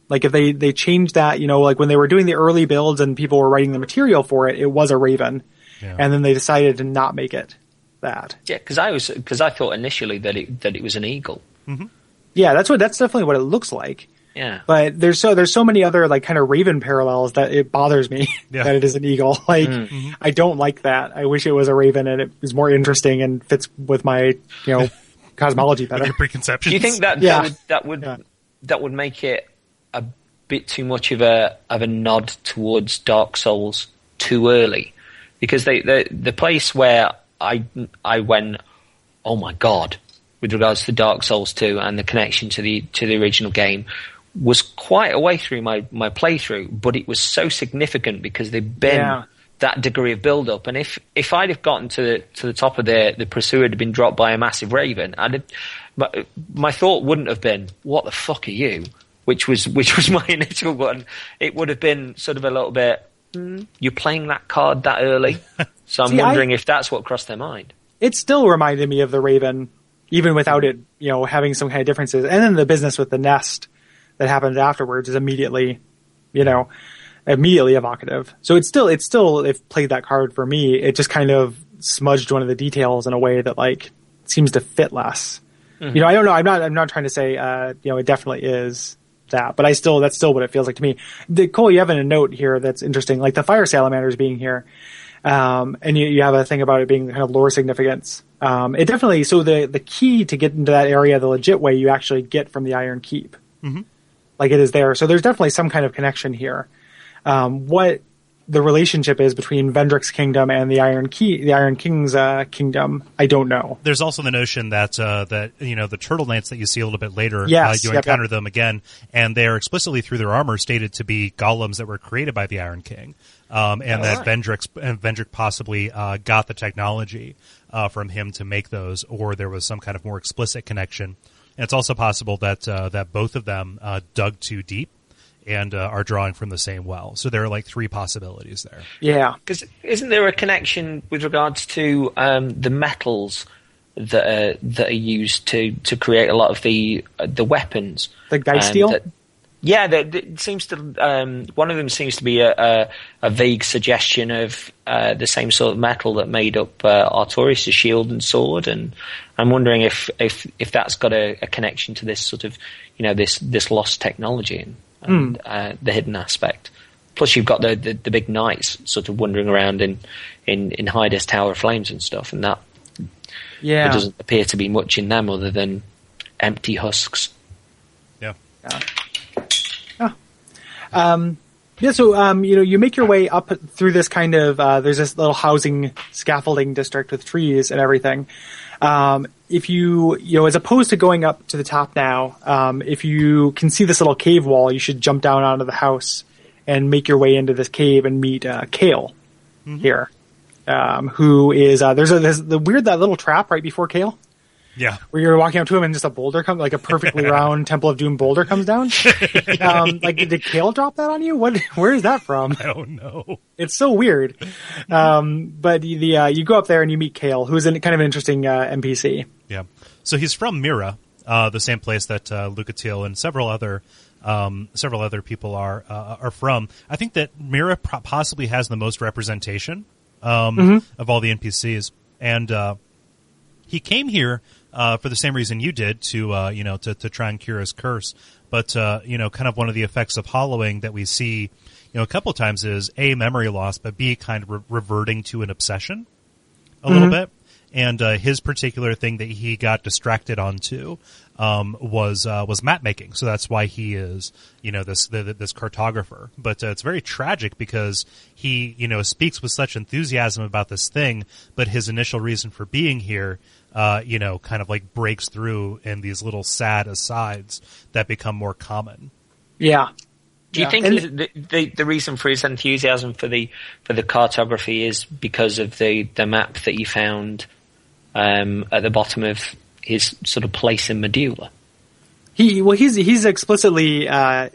Like if they changed that, like when they were doing the early builds and people were writing the material for it, it was a raven, and then they decided to not make it that. Yeah, because I thought initially that it was an eagle. Mm-hmm. Yeah, that's definitely what it looks like. Yeah, but there's so many other like kind of raven parallels that it bothers me that it is an eagle. Like I don't like that. I wish it was a raven and it was more interesting and fits with my cosmology better. Your preconceptions. Do you think that would make it a bit too much of a nod towards Dark Souls too early? Because the place where I went, oh my god, with regards to Dark Souls 2 and the connection to the original game was quite a way through my playthrough, but it was so significant because there'd been that degree of build up, and if I'd have gotten to the top of the Pursuer had been dropped by a massive raven, my thought wouldn't have been, what the fuck are you? Which was my initial one. It would have been sort of a little bit, you're playing that card that early? So I'm wondering if that's what crossed their mind. It still reminded me of the Raven, even without it, having some kind of differences. And then the business with the nest that happens afterwards is immediately evocative. So it's still played that card for me. It just kind of smudged one of the details in a way that like seems to fit less. Mm-hmm. I don't know. I'm not trying to say, it definitely is that, but that's still what it feels like to me. Kole, you have a note here that's interesting, like the fire salamanders being here. And you have a thing about it being kind of lore significance. It definitely, so the key to get into that area the legit way you actually get from the Iron Keep. Mm-hmm. Like it is there. So there's definitely some kind of connection here. What the relationship is between Vendrick's kingdom and the Iron King's kingdom, I don't know. There's also the notion that the Turtle Knights that you see a little bit later, you encounter them again, and they are explicitly through their armor stated to be golems that were created by the Iron King, that Vendrick possibly got the technology from him to make those, or there was some kind of more explicit connection. And it's also possible that both of them dug too deep and are drawing from the same well. So there are like 3 possibilities there. Yeah. Because isn't there a connection with regards to the metals that are used to create a lot of the weapons? Like Geist steel? Yeah, it seems to. One of them seems to be a vague suggestion of the same sort of metal that made up Artorias' shield and sword, and I'm wondering if that's got a connection to this sort of, this lost technology and the hidden aspect. Plus, you've got the big knights sort of wandering around in Heide's Tower of Flames and stuff, and that there doesn't appear to be much in them other than empty husks. Yeah. So, you make your way up through this kind of, there's this little housing scaffolding district with trees and everything. If you as opposed to going up to the top now, if you can see this little cave wall, you should jump down onto the house and make your way into this cave and meet, Kale here. Who is, there's that little trap right before Kale. Yeah. Where you're walking up to him and just a boulder comes, like a perfectly round Temple of Doom boulder comes down. Did Kale drop that on you? Where is that from? I don't know. It's so weird. But you go up there and you meet Kale, who's kind of an interesting, NPC. Yeah. So he's from Mira, the same place that, Lucatil and several other people are from. I think that Mira possibly has the most representation, of all the NPCs. And, he came here for the same reason you did, to try and cure his curse. But kind of one of the effects of hollowing that we see, a couple times is A, memory loss, but B, kind of reverting to an obsession a little bit. And his particular thing that he got distracted onto was map making. So that's why he is, this cartographer. But it's very tragic because he, speaks with such enthusiasm about this thing, but his initial reason for being here, kind of like breaks through in these little sad asides that become more common. Yeah. Do you think the reason for his enthusiasm for the cartography is because of the map that he found at the bottom of his sort of place in Medulla? He's explicitly kind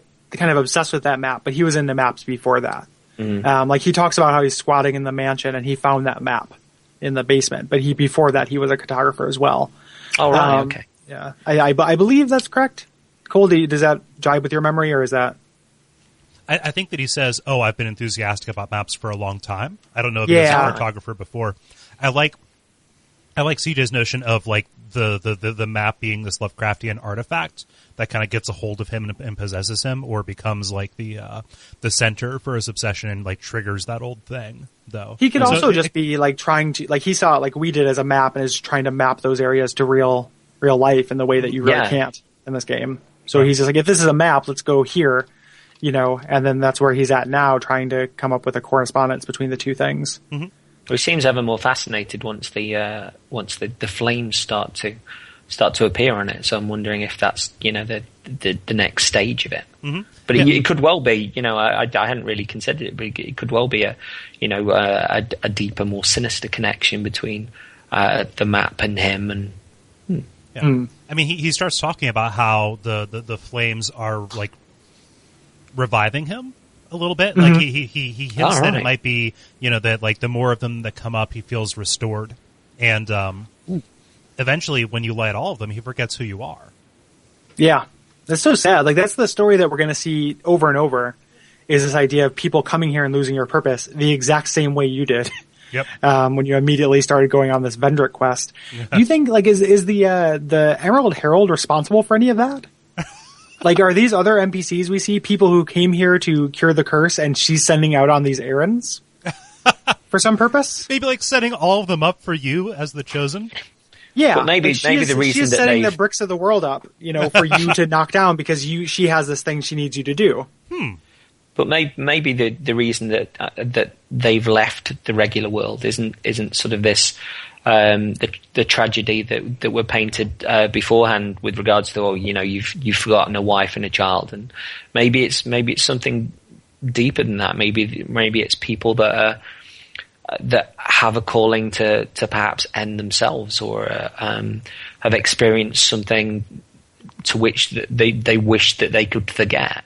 of obsessed with that map, but he was into maps before that. He talks about how he's squatting in the mansion and he found that map in the basement, but before that he was a cartographer as well. Oh, right, okay. Yeah, I believe that's correct. Cole, does that jibe with your memory, or is that? I think that he says, I've been enthusiastic about maps for a long time. I don't know if he was a cartographer before. I like CJ's notion of like the map being this Lovecraftian artifact that kind of gets a hold of him and possesses him, or becomes like the center for his obsession and like triggers that old thing. Though he could also just be like trying to, like he saw it like we did as a map and is trying to map those areas to real life in the way that you really can't in this game. So he's just like, if this is a map, let's go here, and then that's where he's at now, trying to come up with a correspondence between the two things. Well, he seems ever more fascinated once the flames start to appear on it. So I'm wondering if that's the next stage of it. But it could well be. I hadn't really considered it, but it could well be a deeper, more sinister connection between the map and him. And I mean, he starts talking about how the flames are like reviving him a little bit. Like he hints that it might be, that like the more of them that come up, he feels restored. And eventually when you light all of them, he forgets who you are. Yeah. That's so sad. Like that's the story that we're going to see over and over, is this idea of people coming here and losing your purpose the exact same way you did. Yep. When you immediately started going on this Vendrick quest. Do you think like is the Emerald Herald responsible for any of that? Like, are these other NPCs we see people who came here to cure the curse and she's sending out on these errands for some purpose? Maybe like setting all of them up for you as the chosen? Yeah. But maybe the reason she's that setting the bricks of the world up, for you to knock down because she has this thing she needs you to do. But maybe the reason that they've left the regular world isn't sort of this the tragedy that were painted beforehand with regards to you've forgotten a wife and a child, and maybe it's something deeper than that. Maybe it's people that have a calling to perhaps end themselves, or have experienced something to which they wish that they could forget.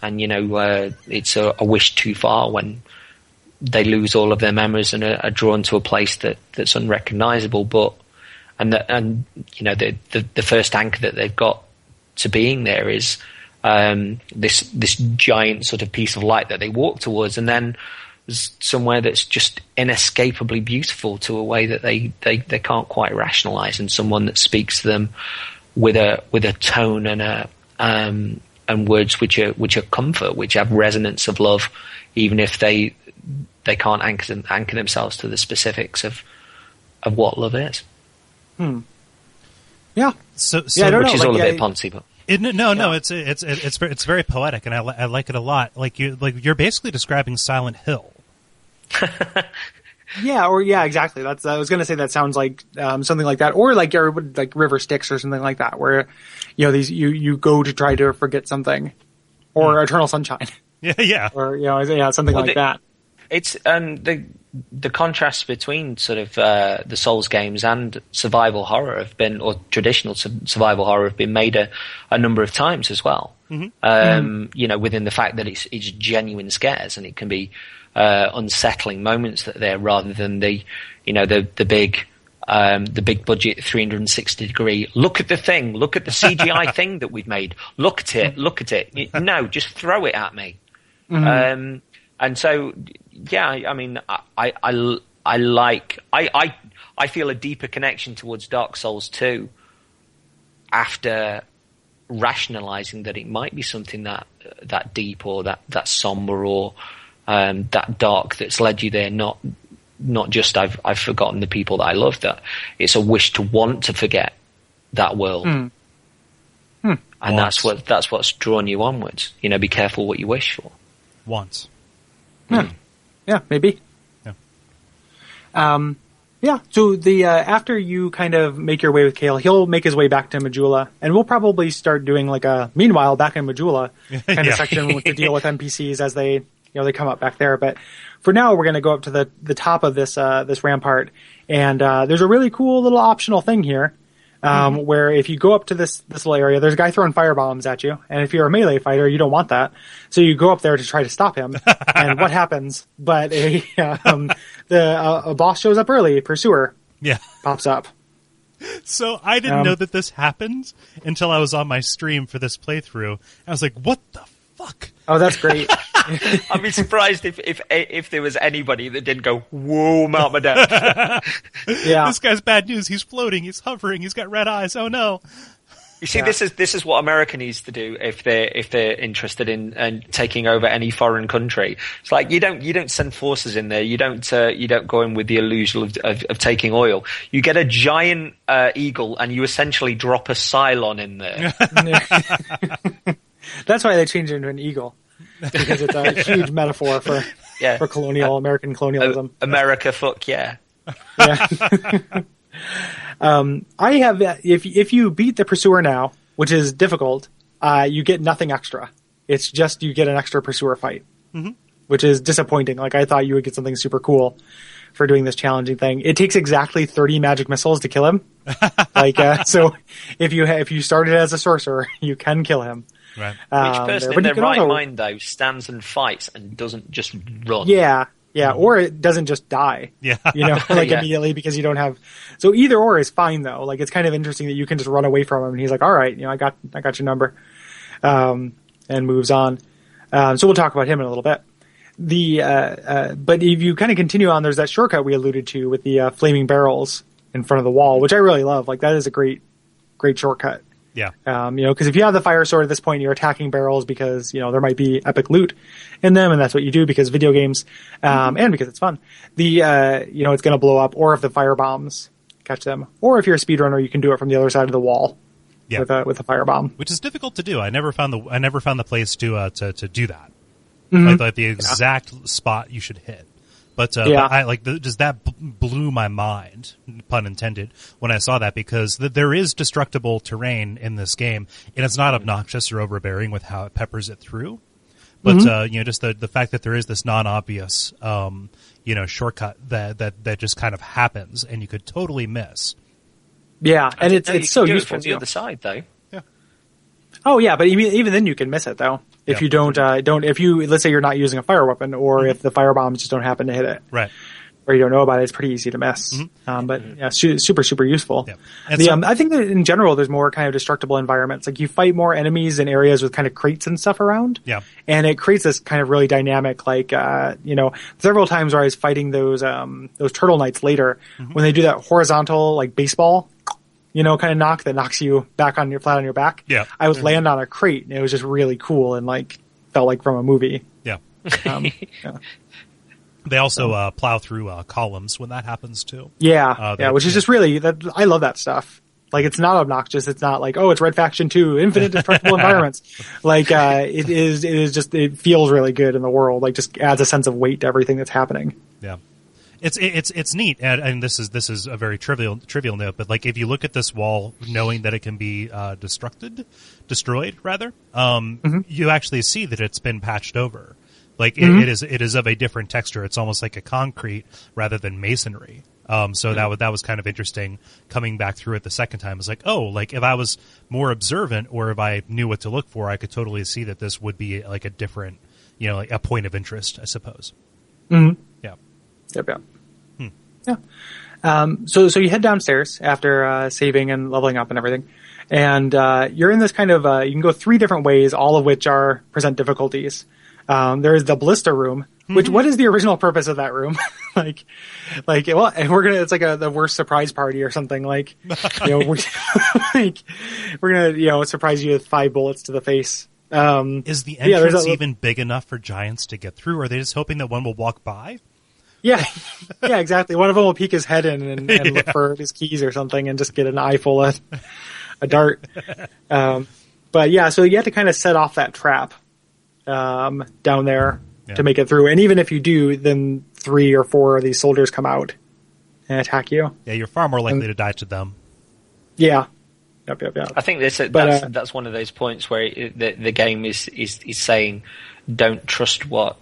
and it's a wish too far when they lose all of their memories and are drawn to a place that's unrecognizable. But the first anchor that they've got to being there is this giant sort of piece of light that they walk towards, and then there's somewhere that's just inescapably beautiful to a way that they can't quite rationalize, and someone that speaks to them with a tone and words which are comfort, which have resonance of love, even if they can't anchor themselves to the specifics of what love is. Yeah. So I don't which know, is like, all a bit poncy, but it's very poetic, and I like it a lot. You're basically describing Silent Hill. Yeah, exactly. I was going to say that sounds like something like that, or like River Styx or something like that, where you go to try to forget something, or Eternal Sunshine. Yeah, or something like that. It's the contrast between sort of the Souls games and survival horror or traditional survival horror have been made a number of times as well. Within the fact that it's genuine scares, and it can be unsettling moments that are there, rather than the big budget 360 degree look at the CGI thing that we've made, look at it, no, just throw it at me. And so, yeah, I mean, I feel a deeper connection towards Dark Souls 2 after rationalizing that it might be something that deep, or that somber, or that dark that's led you there. Not just I've forgotten the people that I love. That it's a wish to want to forget that world, and that's what's drawn you onwards. Be careful what you wish for. Once. Yeah, maybe. Yeah. So after you kind of make your way with Kale, he'll make his way back to Majula, and we'll probably start doing like a meanwhile back in Majula kind of section to deal with NPCs as they come up back there. But for now, we're going to go up to the top of this rampart, and there's a really cool little optional thing here. Where if you go up to this little area, there's a guy throwing fire bombs at you, and if you're a melee fighter, you don't want that, so you go up there to try to stop him. And what happens? But a boss shows up early. Pursuer pops up. So I didn't know that this happened until I was on my stream for this playthrough. I was like, "What the fuck?" Oh, that's great. I'd be surprised if there was anybody that didn't go, "Whoa, Mount my death." Yeah, this guy's bad news. He's floating. He's hovering. He's got red eyes. Oh no! You see, this is what America needs to do if they're interested in taking over any foreign country. It's like you don't send forces in there. You don't go in with the illusion of taking oil. You get a giant eagle, and you essentially drop a Cylon in there. That's why they changed it into an eagle, because it's a huge metaphor for American colonialism. America, fuck yeah. Yeah. I have, if you beat the Pursuer now, which is difficult, you get nothing extra. It's just you get an extra Pursuer fight, which is disappointing. Like, I thought you would get something super cool for doing this challenging thing. It takes exactly 30 magic missiles to kill him. So if you started as a sorcerer, you can kill him. Right. Which person in their right mind, though, stands and fights and doesn't just run? Yeah, or it doesn't just die. Yeah. Immediately, because you don't have. So either or is fine, though. Like, it's kind of interesting that you can just run away from him, and he's like, "All right, I got your number," and moves on. So we'll talk about him in a little bit. But if you kind of continue on, there's that shortcut we alluded to with the flaming barrels in front of the wall, which I really love. Like, that is a great shortcut. Yeah. Because if you have the fire sword at this point, you're attacking barrels because, there might be epic loot in them, and that's what you do because video games, and because it's fun. It's going to blow up, or if the fire bombs catch them, or if you're a speedrunner, you can do it from the other side of the wall with a fire bomb, which is difficult to do. I never found the place to do that. Like the exact spot you should hit. But that blew my mind, pun intended, when I saw that, because there is destructible terrain in this game, and it's not obnoxious or overbearing with how it peppers it through. But just the fact that there is this non-obvious shortcut that just kind of happens, and you could totally miss. Yeah, and it's so useful from the other side, though. Yeah. Oh yeah, but even then you can miss it though. if you if you, let's say you're not using a fire weapon, or if the fire bombs just don't happen to hit it. Right. Or you don't know about it, it's pretty easy to miss. But yeah, super, super useful. Yeah. And I think that in general, there's more kind of destructible environments. Like you fight more enemies in areas with kind of crates and stuff around. Yeah. And it creates this kind of really dynamic, like, several times where I was fighting those turtle knights later, when they do that horizontal, like baseball, kind of knock that knocks you back on flat on your back. Yeah. I would land on a crate, and it was just really cool and like felt like from a movie. Yeah. Yeah. They also plow through columns when that happens too. Yeah, which is just really I love that stuff. Like it's not obnoxious. It's not like, oh, it's Red Faction 2, infinite destructible environments. Like it is just, it feels really good in the world. Like just adds a sense of weight to everything that's happening. Yeah. It's neat, and this is a very trivial note, but like if you look at this wall, knowing that it can be destroyed rather, you actually see that it's been patched over. Like it is of a different texture. It's almost like a concrete rather than masonry. So that was kind of interesting coming back through it the second time. It's like, oh, like if I was more observant or if I knew what to look for, I could totally see that this would be like a different, like a point of interest, I suppose. Mm-hmm. Yeah. Yep. Yeah. So you head downstairs after saving and leveling up and everything, and you're in this kind of you can go 3 different ways, all of which present difficulties. There is the ballista room, which what is the original purpose of that room? well, it's like the worst surprise party or something. Like, we're gonna surprise you with 5 bullets to the face. Is the entrance even big enough for giants to get through? Or are they just hoping that one will walk by? Yeah, exactly. One of them will peek his head in and look for his keys or something and just get an eye full of a dart. But yeah, so you have to kind of set off that trap down there to make it through. And even if you do, then 3 or 4 of these soldiers come out and attack you. Yeah, you're far more likely to die to them. Yeah. Yep. I think that's one of those points where the game is saying don't trust what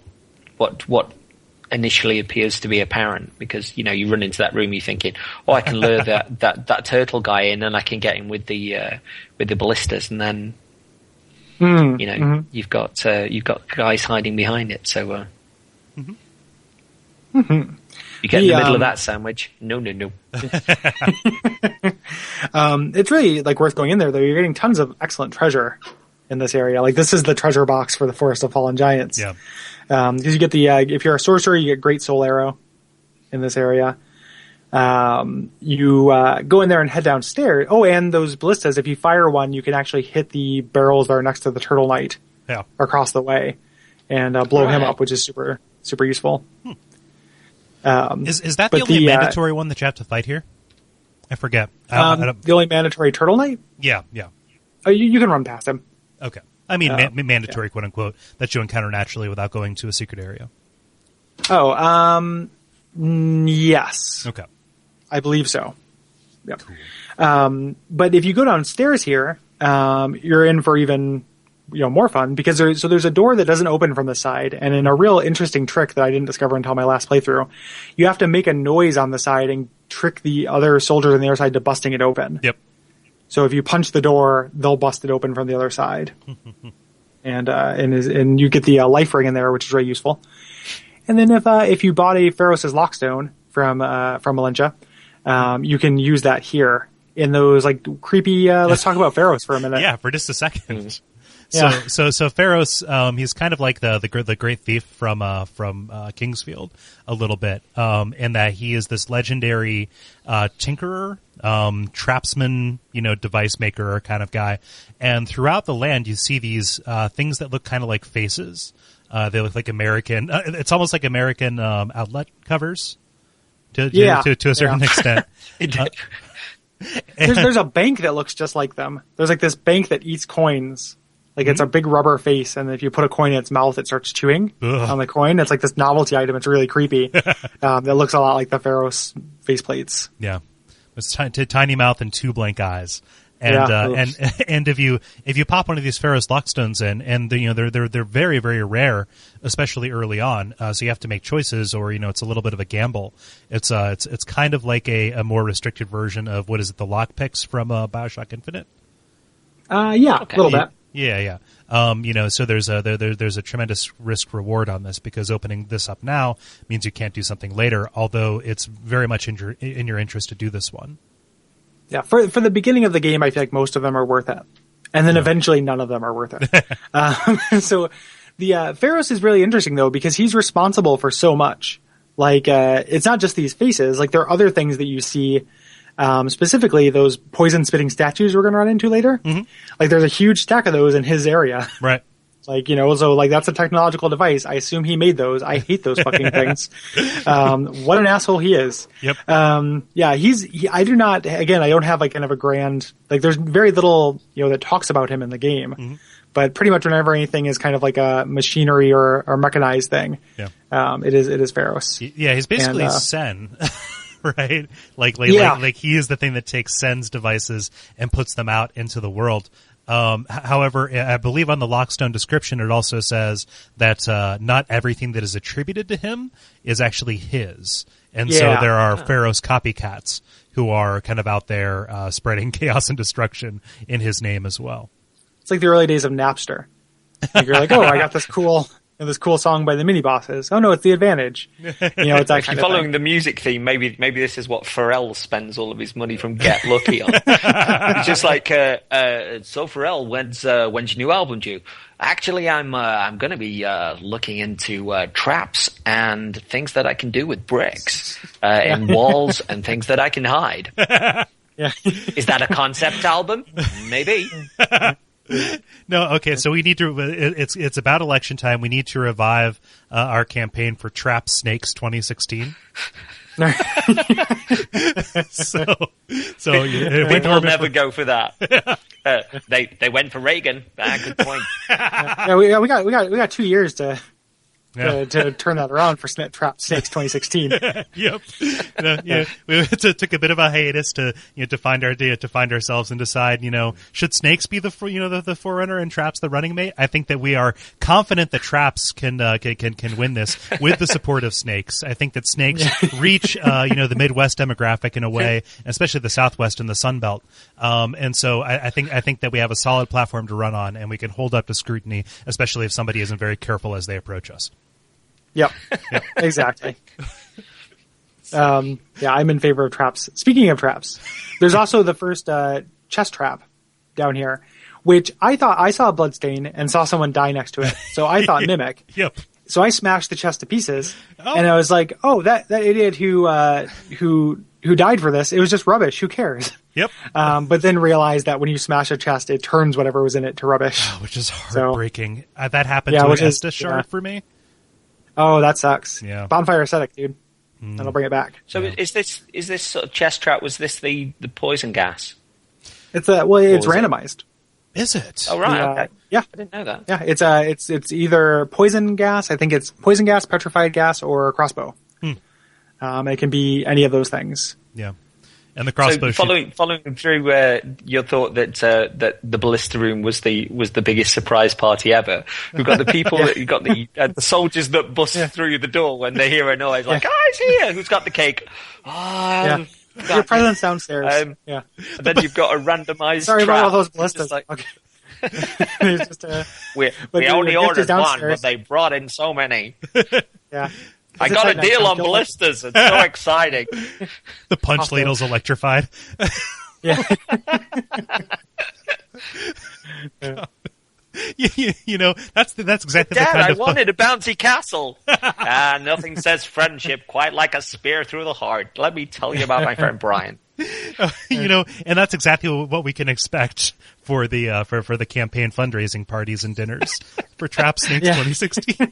initially appears to be apparent, because you run into that room, you're thinking, oh, I can lure that turtle guy in and I can get him with the ballistas, and then you've got guys hiding behind it. So you get in the middle of that sandwich. No. It's really like worth going in there though. You're getting tons of excellent treasure in this area. Like this is the treasure box for the Forest of Fallen Giants. Yeah. Because you get if you're a sorcerer, you get Great Soul Arrow in this area. You go in there and head downstairs. Oh, and those ballistas, if you fire one, you can actually hit the barrels that are next to the Turtle Knight across the way and blow him up, which is super, super useful. Is that the only mandatory one that you have to fight here? I forget. The only mandatory Turtle Knight? Yeah. Oh, you can run past him. Okay. I mean, mandatory, quote unquote, that you encounter naturally without going to a secret area. Oh, yes. Okay. I believe so. Yep. Cool. But if you go downstairs here, you're in for even, more fun, because there's a door that doesn't open from the side, and in a real interesting trick that I didn't discover until my last playthrough, you have to make a noise on the side and trick the other soldiers on the other side to busting it open. Yep. So if you punch the door, they'll bust it open from the other side. and you get the life ring in there, which is really useful. And then if you bought a Pharos' Lockstone from Malentia, you can use that here in those like creepy. Let's talk about Pharos for a minute. Yeah, for just a second. Yeah. So Pharos, he's kind of like the great thief from Kingsfield a little bit, in that he is this legendary tinkerer, trapsman, device maker kind of guy. And throughout the land, you see these things that look kind of like faces. They look like American. It's almost like American outlet covers to a certain extent. There's a bank that looks just like them. There's like this bank that eats coins. Like it's a big rubber face, and if you put a coin in its mouth, it starts chewing on the coin. It's like this novelty item. It's really creepy. That looks a lot like the Pharos faceplates. Yeah, it's tiny mouth and 2 blank eyes. And if you pop one of these Pharos Lockstones in, and they're very, very rare, especially early on. So you have to make choices, or it's a little bit of a gamble. It's kind of like a more restricted version of the lockpicks from BioShock Infinite. A little bit. Yeah. So there's a tremendous risk reward on this, because opening this up now means you can't do something later, although it's very much in your interest to do this one. Yeah, for the beginning of the game, I feel like most of them are worth it. And then eventually none of them are worth it. So the Pharos is really interesting, though, because he's responsible for so much. Like, it's not just these faces. Like, there are other things that you see, specifically those poison-spitting statues we're going to run into later. Mm-hmm. Like, there's a huge stack of those in his area. Right. Like, so like that's a technological device. I assume he made those. I hate those fucking things. What an asshole he is. Yep. I do not, again, I don't have like kind of a grand, like there's very little, that talks about him in the game, mm-hmm. but pretty much whenever anything is kind of like a machinery or mechanized thing, it is Pharos. Yeah. He's basically Sen. Right? Like he is the thing that takes Sen's devices and puts them out into the world. However, I believe on the Lockstone description, it also says that not everything that is attributed to him is actually his. And so there are Pharos copycats who are kind of out there spreading chaos and destruction in his name as well. It's like the early days of Napster. Like you're like, oh, I got this cool song by the mini bosses. Oh no, it's The Advantage. It's actually following the music theme. Maybe this is what Pharrell spends all of his money from Get Lucky on. It's just like, so Pharrell, when's your new album due? Actually, I'm going to be looking into traps and things that I can do with bricks and walls and things that I can hide. Yeah. Is that a concept album? Maybe. No, okay. So we need to. It's about election time. We need to revive our campaign for Trap Snakes 2016. We'll never go for that. They went for Reagan. Good point. We got 2 years to turn that around for Trap Snakes 2016. Yep. We took a bit of a hiatus to find ourselves and decide, should snakes be the forerunner and traps the running mate? I think that we are confident that traps can win this with the support of snakes. I think that snakes reach the Midwest demographic in a way, especially the Southwest and the Sun Belt. And so I think that we have a solid platform to run on, and we can hold up to scrutiny, especially if somebody isn't very careful as they approach us. Yep. Exactly. I'm in favor of traps. Speaking of traps, there's also the first chest trap down here, which I thought I saw a bloodstain and saw someone die next to it. So I thought Mimic. Yep. So I smashed the chest to pieces, and I was like, "Oh, that idiot who died for this, it was just rubbish. Who cares?" Yep. But then realized that when you smash a chest, it turns whatever was in it to rubbish. Which is heartbreaking. That happened to an Estus shard for me. Oh, that sucks. Yeah. Bonfire aesthetic, dude. That'll bring it back. So is this sort of chest trap? Was this the poison gas? It's randomized. Is it? Oh right. Okay. Yeah. I didn't know that. Yeah. It's either poison gas. I think it's poison gas, petrified gas, or crossbow. It can be any of those things. Yeah. And the crossbow. So following through your thought that the ballista room was the biggest surprise party ever. We've got the people you got the soldiers that bust through the door when they hear a noise, like, it's here. Who's got the cake? Your presence downstairs. And then you've got a randomized. Sorry trap. about all those ballistas. Like, okay. we only ordered one, but they brought in so many. Yeah. I got a deal on ballistas. It's so exciting. The punch ladle's electrified. Yeah. That's exactly Dad, the kind I of wanted a bouncy castle. Nothing says friendship quite like a spear through the heart. Let me tell you about my friend Brian. And that's exactly what we can expect for the for the campaign fundraising parties and dinners for Trap Snakes 2016.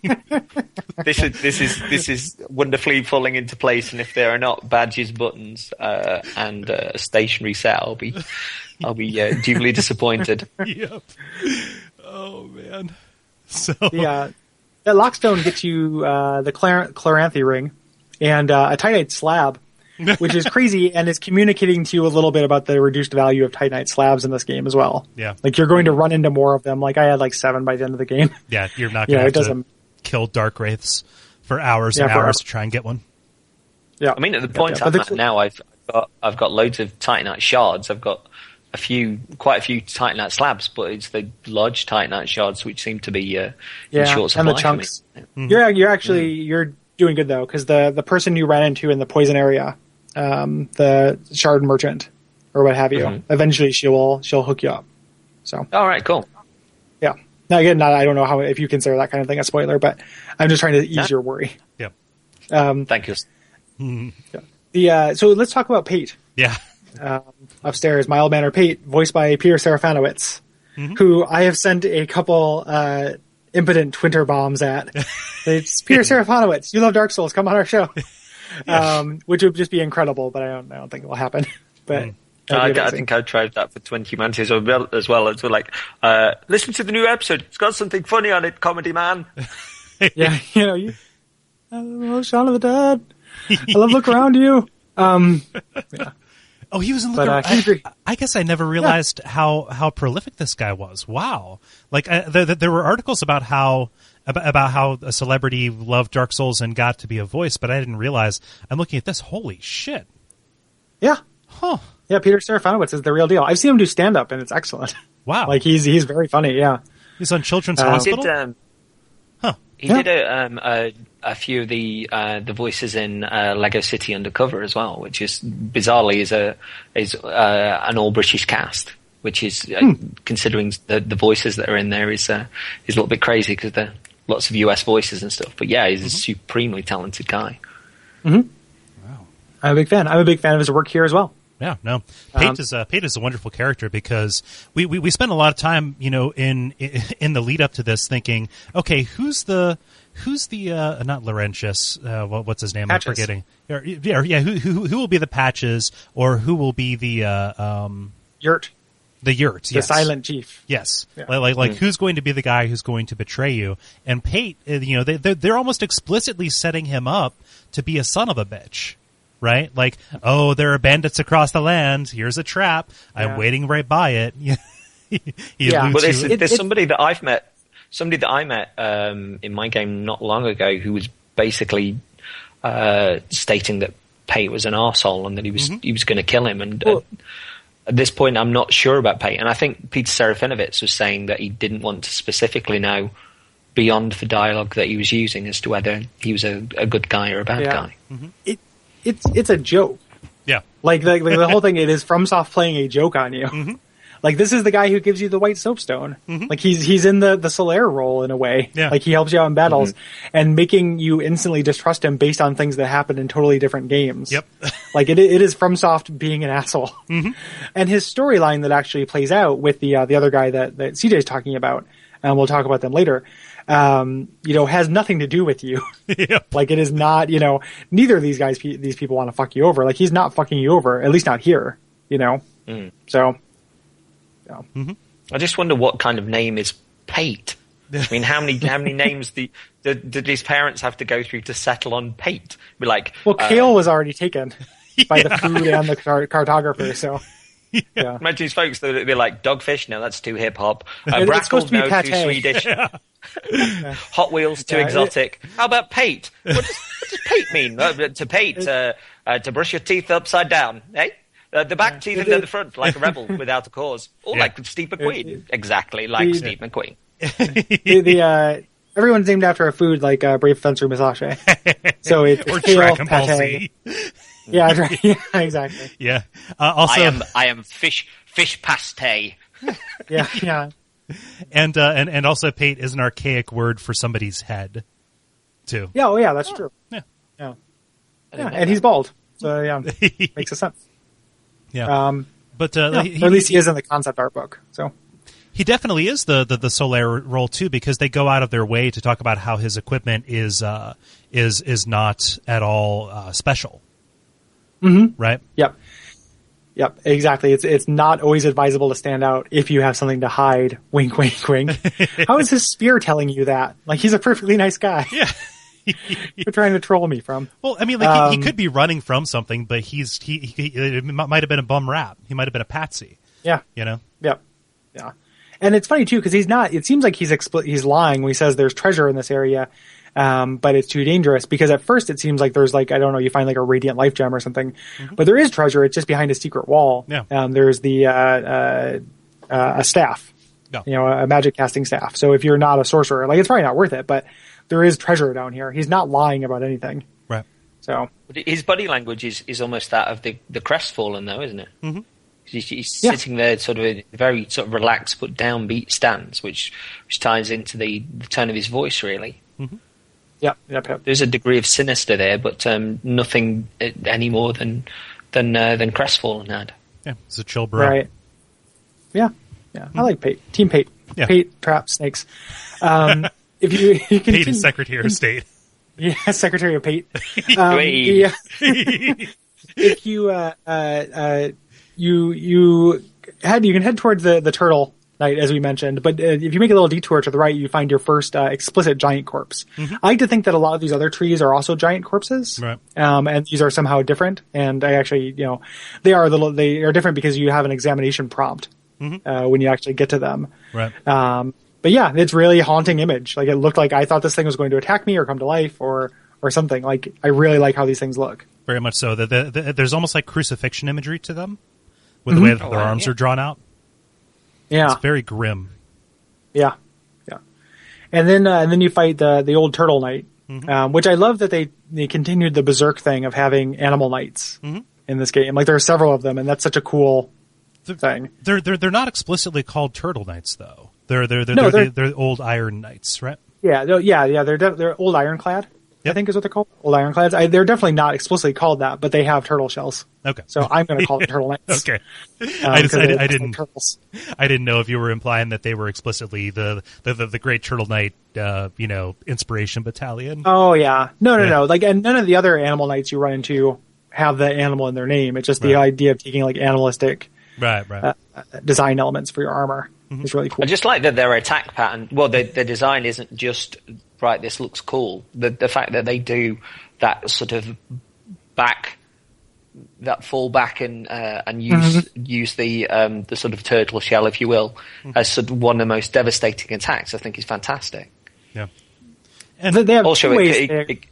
This is wonderfully falling into place, and if there are not badges, buttons, and a stationary set, I'll be duly disappointed. Yep. Oh man. So that Lockstone gets you the Chloranthy ring and a Titanite slab, which is crazy, and is communicating to you a little bit about the reduced value of Titanite slabs in this game as well. Yeah. Like, you're going to run into more of them. Like, I had like 7 by the end of the game. Yeah, you're not going to have to kill Dark Wraiths for hours and hours to try and get one. Yeah. I mean, at the point I'm at now, I've got loads of Titanite shards. I've got quite a few Titanite slabs, but it's the large Titanite shards which seem to be in short supply. And the chunks. You're actually you're doing good though, because the person you ran into in the poison area, the shard merchant or what have you, eventually she'll hook you up. So. All right, cool. Yeah. Now again, I don't know if you consider that kind of thing a spoiler, but I'm just trying to ease your worry. Yeah. Thank you. So let's talk about Pate. Yeah. Upstairs, mild mannered Pate, voiced by Peter Serafinowicz, who I have sent a couple impotent Twitter bombs at. It's Peter Serafinowicz. You love Dark Souls. Come on our show. Which would just be incredible, but I don't think it will happen. But I think I tried that for 20 Humanities as well. It's like, listen to the new episode. It's got something funny on it, comedy man. Yeah, I love Shaun of the Dead. I love Look Around You. Yeah. Oh, he was in Look Around. I guess I never realized how prolific this guy was. Wow. Like there were articles about how a celebrity loved Dark Souls and got to be a voice, but I didn't realize. I'm looking at this. Holy shit. Yeah. Huh. Yeah, Peter Serafinowicz is the real deal. I've seen him do stand-up, and it's excellent. Wow. Like, he's very funny, yeah. He's on Children's Hospital? He did a few of the voices in Lego City Undercover as well, which is bizarrely is an all British cast, which is considering the voices that are in there is a little bit crazy because there are lots of US voices and stuff. But yeah, he's a supremely talented guy. Mm-hmm. Wow. I'm a big fan. I'm a big fan of his work here as well. Yeah, no. Pate is a wonderful character because we spent a lot of time, in the lead up to this thinking, okay, who's the not Laurentius, what's his name? Patches. I'm forgetting. Yeah, who will be the Patches, or who will be the Yurt. The Yurt, yes. The Silent Chief. Yes. Yeah. Like who's going to be the guy who's going to betray you? And Pate, they're almost explicitly setting him up to be a son of a bitch. Right? Like, oh, there are bandits across the land. Here's a trap. I'm waiting right by it. But there's somebody that I've met. Somebody that I met in my game not long ago who was basically stating that Pate was an arsehole and that he was going to kill him. And at this point, I'm not sure about Pate. And I think Peter Serafinowicz was saying that he didn't want to specifically know beyond the dialogue that he was using as to whether he was a good guy or a bad guy. Mm-hmm. It's a joke. Yeah. Like the whole thing, it is FromSoft playing a joke on you. Mm-hmm. Like, this is the guy who gives you the white soapstone. Mm-hmm. Like, he's in the Solaire role in a way. Yeah. Like, he helps you out in battles and making you instantly distrust him based on things that happen in totally different games. Yep. Like, it is FromSoft being an asshole. Mm-hmm. And his storyline that actually plays out with the other guy that CJ's talking about, and we'll talk about them later, has nothing to do with you. Yep. Like, it is not, neither of these people want to fuck you over. Like, he's not fucking you over, at least not here, So, yeah. Mm-hmm. I just wonder what kind of name is Pate. I mean, how many names did his parents have to go through to settle on Pate? Be like, well, Kale was already taken by the food and the cartographer, so. Yeah. Imagine these folks, they'd be like, Dogfish, no, that's too hip-hop. It's supposed to be no, pate. too Swedish. Hot Wheels, too exotic. How about Pate? What does Pate mean? To Pate, to brush your teeth upside down, eh? The back teeth and then the front, like a rebel without a cause. Or like Steve McQueen. Exactly like Steve McQueen. Everyone's named after a food like Brave Fencer Massage. So it's or kale, Dragon Ball Z. Yeah, exactly. Yeah. Also, I am fish pastei. Yeah. And also Pate is an archaic word for somebody's head, too. Yeah, that's true. Yeah. And he's bald. So yeah, makes a sense. Yeah. But or at least he is in the concept art book. So he definitely is the Solaire role too, because they go out of their way to talk about how his equipment is not at all special. Mm-hmm. Right? Yep, exactly. It's not always advisable to stand out if you have something to hide. Wink, wink, wink. How is his spear telling you that? Like, he's a perfectly nice guy. Yeah. You're trying to troll me from. Well, I mean, like he could be running from something, but he it might have been a bum rap. He might have been a patsy. Yeah. Yep. Yeah. And it's funny too, because he's not. It seems like he's lying when he says there's treasure in this area, but it's too dangerous because at first it seems like there's like, I don't know, you find like a radiant life gem or something, but there is treasure. It's just behind a secret wall. Yeah. There's a staff, a magic casting staff. So if you're not a sorcerer, like it's probably not worth it, but there is treasure down here. He's not lying about anything. Right. So his body language is almost that of the crestfallen, though, isn't it? Mm-hmm. He's sitting there, sort of in a very sort of relaxed but downbeat stance, which ties into the tone of his voice, really. Mm-hmm. Yep. There's a degree of sinister there, but nothing any more than crestfallen had. Yeah, it's a chill bro. Right. Yeah. I like Pate. Team Pate. Yeah. Pate, trap, snakes. If you can Pate is Secretary of State. Yeah, Secretary of Pate. Wait. If you you can head towards the turtle night, as we mentioned, but if you make a little detour to the right, you find your first explicit giant corpse. Mm-hmm. I like to think that a lot of these other trees are also giant corpses, right? And these are somehow different. And I actually, they are different because you have an examination prompt when you actually get to them, right? But yeah, it's really a haunting image. Like it looked like I thought this thing was going to attack me or come to life or something. Like I really like how these things look. Very much so. There's almost like crucifixion imagery to them, with the way that their arms are drawn out. Yeah, it's very grim. Yeah. And then you fight the old turtle knight, which I love that they continued the berserk thing of having animal knights in this game. Like there are several of them, and that's such a cool thing. They're not explicitly called turtle knights though. They're old iron knights, right? Yeah. They're old ironclad. Yep. I think is what they're called. Old ironclads. They're definitely not explicitly called that, but they have turtle shells. Okay. So I'm going to call them turtle knights. Okay. I didn't know if you were implying that they were explicitly the great turtle knight, inspiration battalion. Oh yeah. No. Like, and none of the other animal knights you run into have the animal in their name. It's just the idea of taking like animalistic, design elements for your armor. Is really cool. I just like that their attack pattern. Well, their design isn't just right. This looks cool. The fact that they do that sort of fall back and use the sort of turtle shell, if you will, as sort of one of the most devastating attacks. I think is fantastic. Yeah, and they have also two ways. It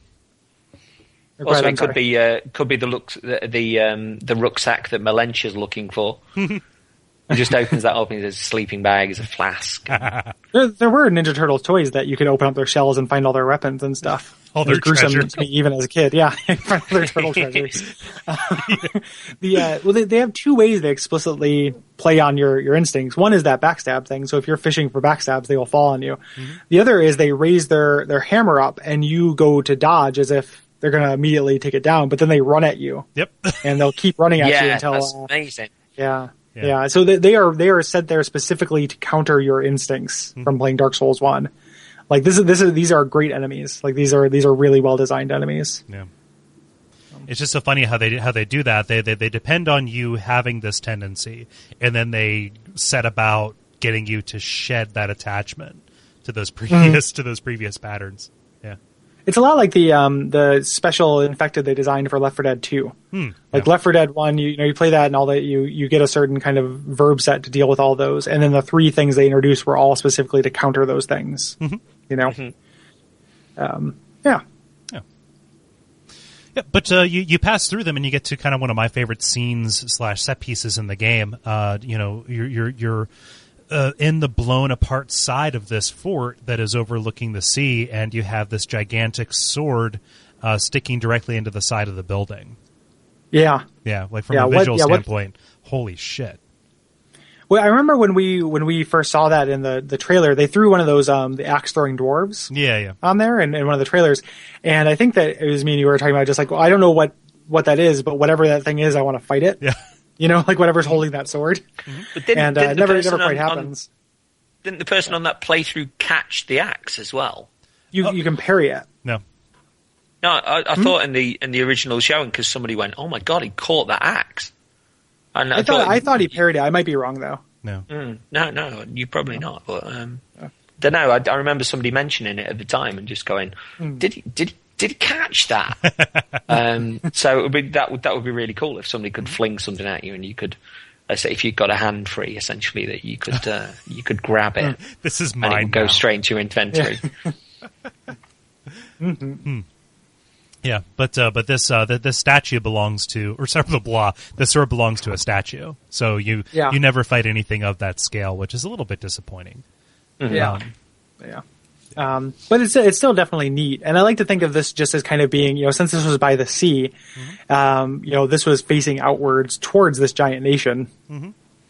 could be the rucksack that Malentia's looking for. He just opens that up and there's a sleeping bag, there's a flask. There were Ninja Turtles toys that you could open up their shells and find all their weapons and stuff. All their gruesome to me even as a kid. Yeah, find all their turtle treasures. They have two ways they explicitly play on your instincts. One is that backstab thing. So if you're fishing for backstabs, they will fall on you. Mm-hmm. The other is they raise their hammer up and you go to dodge as if they're going to immediately take it down, but then they run at you. Yep. And they'll keep running at you until. That's amazing. Yeah. So they are set there specifically to counter your instincts from playing Dark Souls 1. Like these are great enemies. Like these are really well designed enemies. Yeah. It's just so funny how they do that. They depend on you having this tendency, and then they set about getting you to shed that attachment to those previous patterns. Yeah. It's a lot like the special infected they designed for Left 4 Dead 2. Left 4 Dead 1, you play that and all that, you get a certain kind of verb set to deal with all those, and then the three things they introduced were all specifically to counter those things. Yeah. Yeah, but you pass through them and you get to kind of one of my favorite scenes / set pieces in the game. You're in the blown apart side of this fort that is overlooking the sea, and you have this gigantic sword sticking directly into the side of the building. Yeah. Yeah, like from a visual standpoint, holy shit. Well, I remember when we first saw that in the trailer, they threw one of those the axe throwing dwarves on there in one of the trailers, and I think that it was me and you were talking about just like, well, I don't know what that is, but whatever that thing is, I want to fight it. Yeah. Like whatever's holding that sword. But it never quite happens. Didn't the person on that playthrough catch the axe as well? You can parry it. No, I thought in the original showing, because somebody went, "Oh my god, he caught that axe." And I thought he parried it. I might be wrong though. No, no, you probably not. But don't know. I remember somebody mentioning it at the time and just going, "Did he catch that?" So it would be, that would be really cool if somebody could fling something at you and you could, let's say, if you got a hand free, essentially, that you could grab it. This is and mine. it would go straight into your inventory. Yeah, but this statue belongs to, or sorry, this sword belongs to a statue. So you never fight anything of that scale, which is a little bit disappointing. Yeah. But it's still definitely neat. And I like to think of this just as kind of being, since this was by the sea, this was facing outwards towards this giant nation,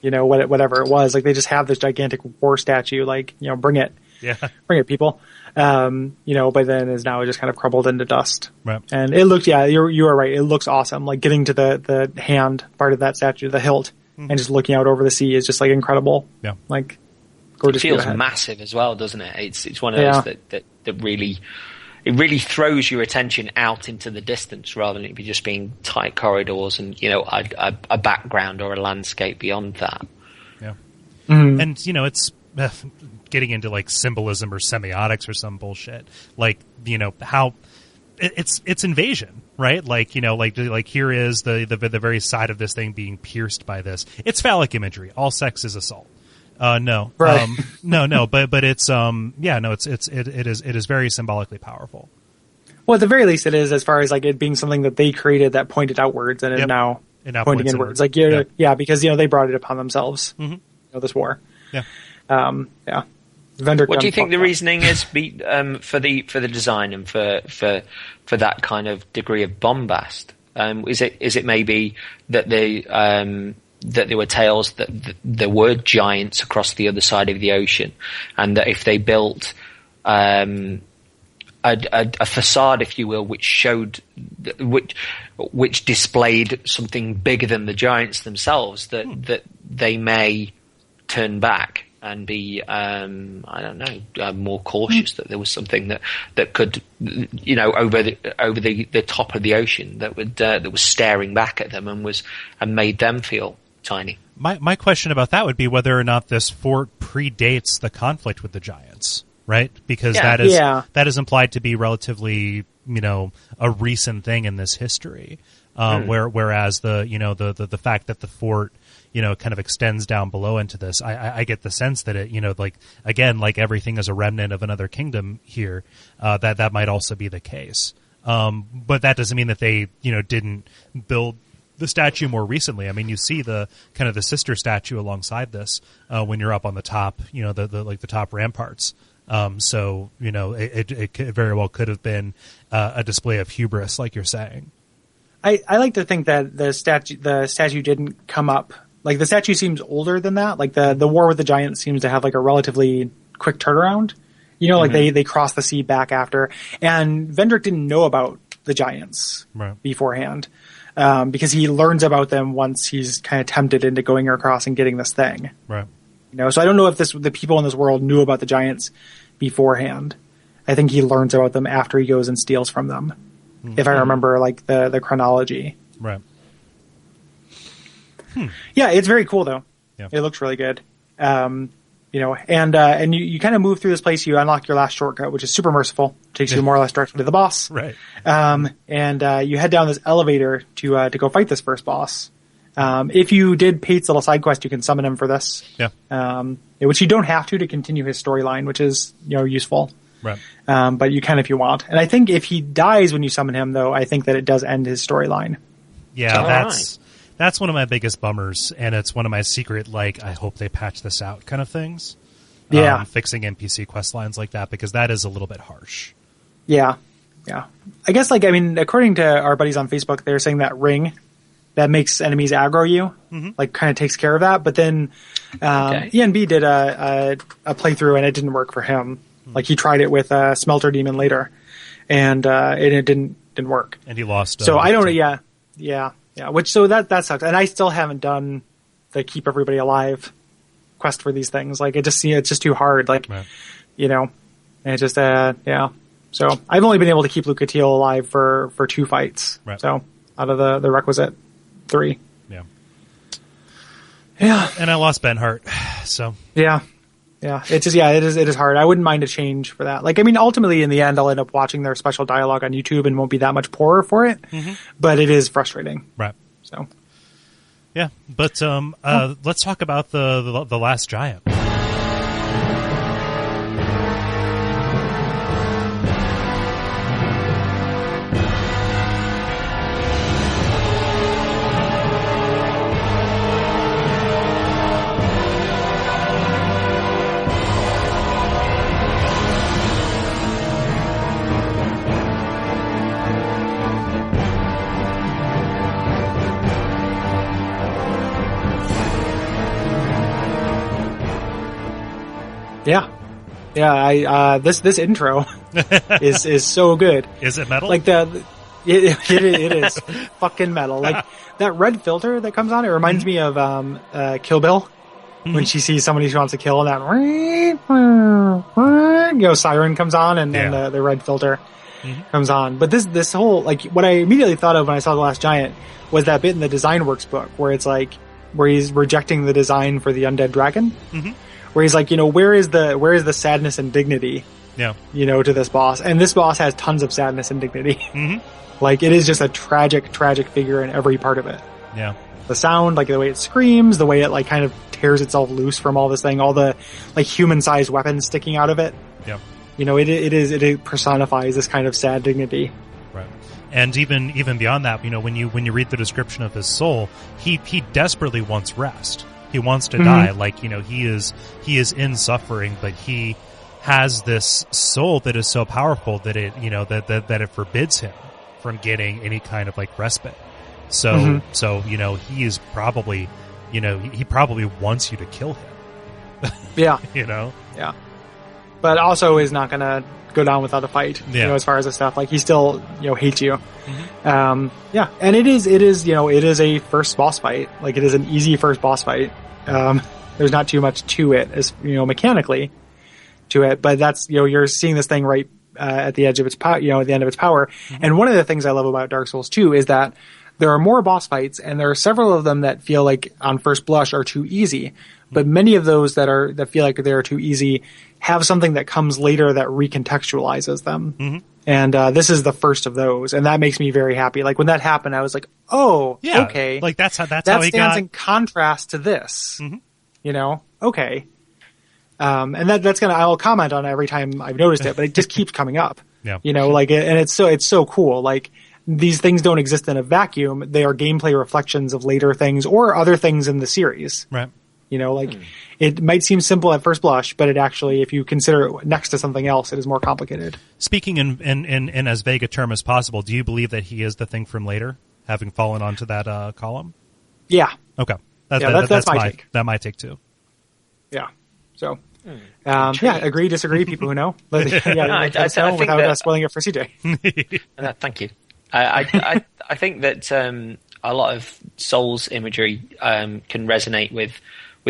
whatever it was. Like, they just have this gigantic war statue, like, bring it. Yeah. Bring it, people. But then is now just kind of crumbled into dust. Right. And it looked, you are right. It looks awesome. Like, getting to the hand part of that statue, the hilt, and just looking out over the sea is just like incredible. Yeah. Like, it feels massive as well, doesn't it? It's one of those that really throws your attention out into the distance rather than it be just being tight corridors and a background or a landscape beyond that. Yeah, and it's getting into like symbolism or semiotics or some bullshit. Like how it's invasion, right? Like like here is the very side of this thing being pierced by this. It's phallic imagery. All sex is assault. No, right. No, but it's it is very symbolically powerful. Well, at the very least, it is, as far as like it being something that they created that pointed outwards and is now pointing inwards. Like, because they brought it upon themselves. This war. Yeah. Vendor. What do you think the reasoning is for the design and for that kind of degree of bombast? Is it maybe that that there were tales that there were giants across the other side of the ocean, and that if they built a facade, if you will, which showed which displayed something bigger than the giants themselves, that they may turn back and be more cautious, that there was something that could over the top of the ocean that was staring back at them and made them feel tiny. My question about that would be whether or not this fort predates the conflict with the giants, right? Because that is implied to be relatively, a recent thing in this history. Whereas the fact that the fort, kind of extends down below into this, I get the sense that it, like everything is a remnant of another kingdom here, that might also be the case. But that doesn't mean that they, didn't build the statue more recently. I mean, you see the kind of the sister statue alongside this when you're up on the top, the top ramparts. So it very well could have been a display of hubris, like you're saying. I like to think that the statue didn't come up. Like, the statue seems older than that. Like, the war with the giants seems to have like a relatively quick turnaround. Like they crossed the sea back after, and Vendrick didn't know about the giants beforehand. Because he learns about them once he's kind of tempted into going across and getting this thing. Right. So I don't know if the people in this world knew about the giants beforehand. I think he learns about them after he goes and steals from them. If I remember, like, the chronology. Right. Yeah, it's very cool, though. Yeah. It looks really good. And you kind of move through this place. You unlock your last shortcut, which is super merciful. Takes you more or less directly to the boss. Right. And you head down this elevator to go fight this first boss. If you did Pate's little side quest, you can summon him for this. Yeah. Which you don't have to continue his storyline, which is, useful. Right. But you can if you want. And I think if he dies when you summon him, though, I think that it does end his storyline. Yeah, that's one of my biggest bummers, and it's one of my secret, like, I hope they patch this out kind of things. Yeah. Fixing NPC quest lines like that, because that is a little bit harsh. Yeah. Yeah. I guess, according to our buddies on Facebook, they're saying that ring that makes enemies aggro you, like, kind of takes care of that. But then ENB did a playthrough, and it didn't work for him. Like, he tried it with a Smelter Demon later, and it didn't work. And he lost. So I don't. Yeah. So that sucks. And I still haven't done the keep everybody alive quest for these things. Like, it's just too hard. Like, and it just So I've only been able to keep Blue Cathedral alive for 2 fights. Right. So out of the requisite 3. Yeah. Yeah. And I lost Benhart. So yeah. It's just, it is hard. I wouldn't mind a change for that. Like, ultimately in the end, I'll end up watching their special dialogue on YouTube and won't be that much poorer for it. But it is frustrating. Right. So. Yeah. But, let's talk about the last giant. Yeah. This intro is so good. Is it metal? Like it is fucking metal. Like that red filter that comes on, it reminds me of Kill Bill when she sees somebody she wants to kill, and that siren comes on, and then the red filter comes on. But this whole, like, what I immediately thought of when I saw The Last Giant was that bit in the Design Works book where it's like where he's rejecting the design for the undead dragon. Where he's like, where is the sadness and dignity? Yeah. To this boss. And this boss has tons of sadness and dignity. Like, it is just a tragic figure in every part of it. Yeah. The sound, like the way it screams, the way it like kind of tears itself loose from all this thing, all the like human-sized weapons sticking out of it. Yeah. It personifies this kind of sad dignity. Right. And even beyond that, when you read the description of his soul, he desperately wants rest. He wants to die. Like, he is in suffering, but he has this soul that is so powerful that it, that it forbids him from getting any kind of like respite. So he is probably, he probably wants you to kill him. Yeah. Yeah. But also is not gonna go down without a fight. As far as the stuff, like he still, hates you. And it is a first boss fight. Like it is an easy first boss fight. There's not too much to it as, mechanically to it, but that's, you're seeing this thing right, at the edge of its power, at the end of its power. And one of the things I love about Dark Souls 2 is that there are more boss fights, and there are several of them that feel like on first blush are too easy. But many of those that feel like they're too easy have something that comes later that recontextualizes them. And this is the first of those, and that makes me very happy. Like when that happened, I was like, "Oh, yeah, okay." Like that how he stands in contrast to this. Okay. And that's I will comment on it every time I've noticed it, but it just keeps coming up. Yeah. And it's so cool. Like these things don't exist in a vacuum; they are gameplay reflections of later things or other things in the series. Right. It might seem simple at first blush, but it actually, if you consider it next to something else, it is more complicated. Speaking in as vague a term as possible, do you believe that he is the thing from later, having fallen onto that column? Yeah. Okay. That's my take. That my take too. Yeah. So, agree, disagree, people who know. Let us know without spoiling it for CJ. Thank you. I think that a lot of Souls imagery can resonate with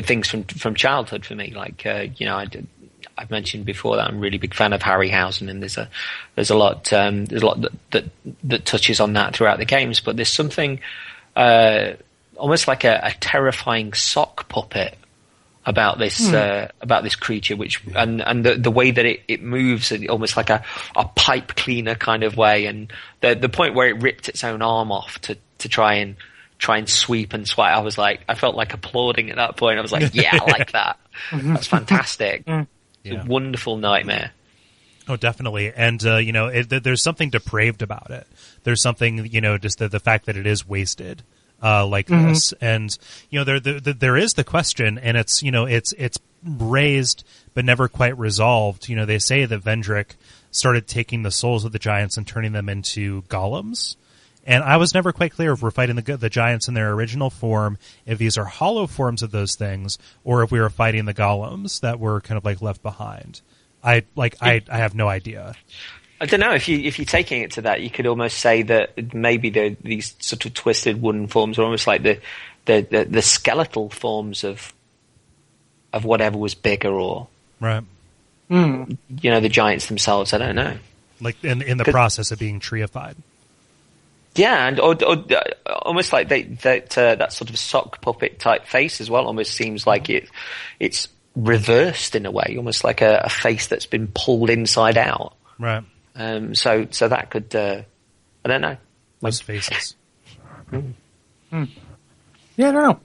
things from childhood for me. Like I've mentioned before that I'm a really big fan of Harryhausen, and there's a lot that touches on that throughout the games. But there's something almost like a terrifying sock puppet about this creature, which and the way that it moves, almost like a pipe cleaner kind of way, and the point where it ripped its own arm off to try and sweep and swipe. I felt like applauding at that point. I was like, yeah, I like that. That's fantastic. It's a wonderful nightmare. Oh, definitely. And, there's something depraved about it. There's something, just the fact that it is wasted, like this. And, there is the question, and it's raised, but never quite resolved. They say that Vendrick started taking the souls of the giants and turning them into golems. And I was never quite clear if we're fighting the giants in their original form, if these are hollow forms of those things, or if we were fighting the golems that were kind of like left behind. I have no idea. I don't know if you're taking it to that, you could almost say that maybe these sort of twisted wooden forms are almost like the skeletal forms of whatever was bigger, or right. The giants themselves. I don't know. Like in the process of being treified. Yeah, and or almost like that sort of sock puppet type face as well. Almost seems like it's reversed in a way, almost like a face that's been pulled inside out. Right. So that could I don't know. Those faces. Yeah, I don't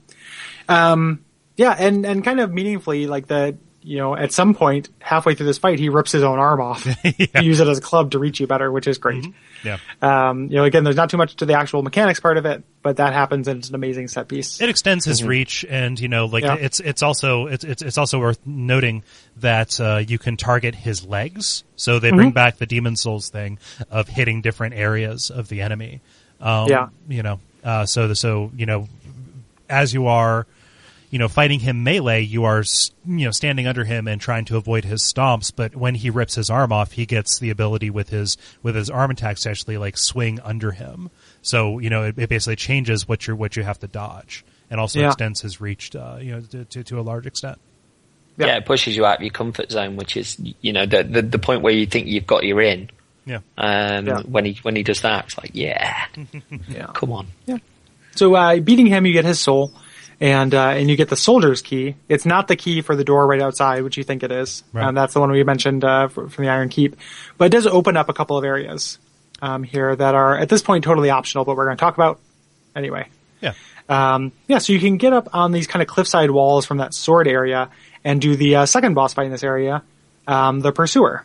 know. And kind of meaningfully, like at some point halfway through this fight, he rips his own arm off. He uses it as a club to reach you better, which is great. Yeah. Again, there's not too much to the actual mechanics part of it, but that happens, and it's an amazing set piece. It extends his reach, and it's also worth noting that you can target his legs. So they bring back the Demon Souls thing of hitting different areas of the enemy. As you are fighting him melee, you are, standing under him and trying to avoid his stomps. But when he rips his arm off, he gets the ability with his arm attacks to actually like swing under him. So, it basically changes what you have to dodge, and also extends his reach, to a large extent. Yeah, it pushes you out of your comfort zone, which is, the point where you think you've got your in. Yeah. When he does that, it's like, come on. Yeah. So beating him, you get his soul, and you get the soldier's key. It's not the key for the door right outside, which you think it is. Right. That's the one we mentioned from the Iron Keep. But it does open up a couple of areas here that are at this point totally optional, but we're going to talk about anyway. Yeah. So you can get up on these kind of cliffside walls from that sword area and do the second boss fight in this area, the Pursuer.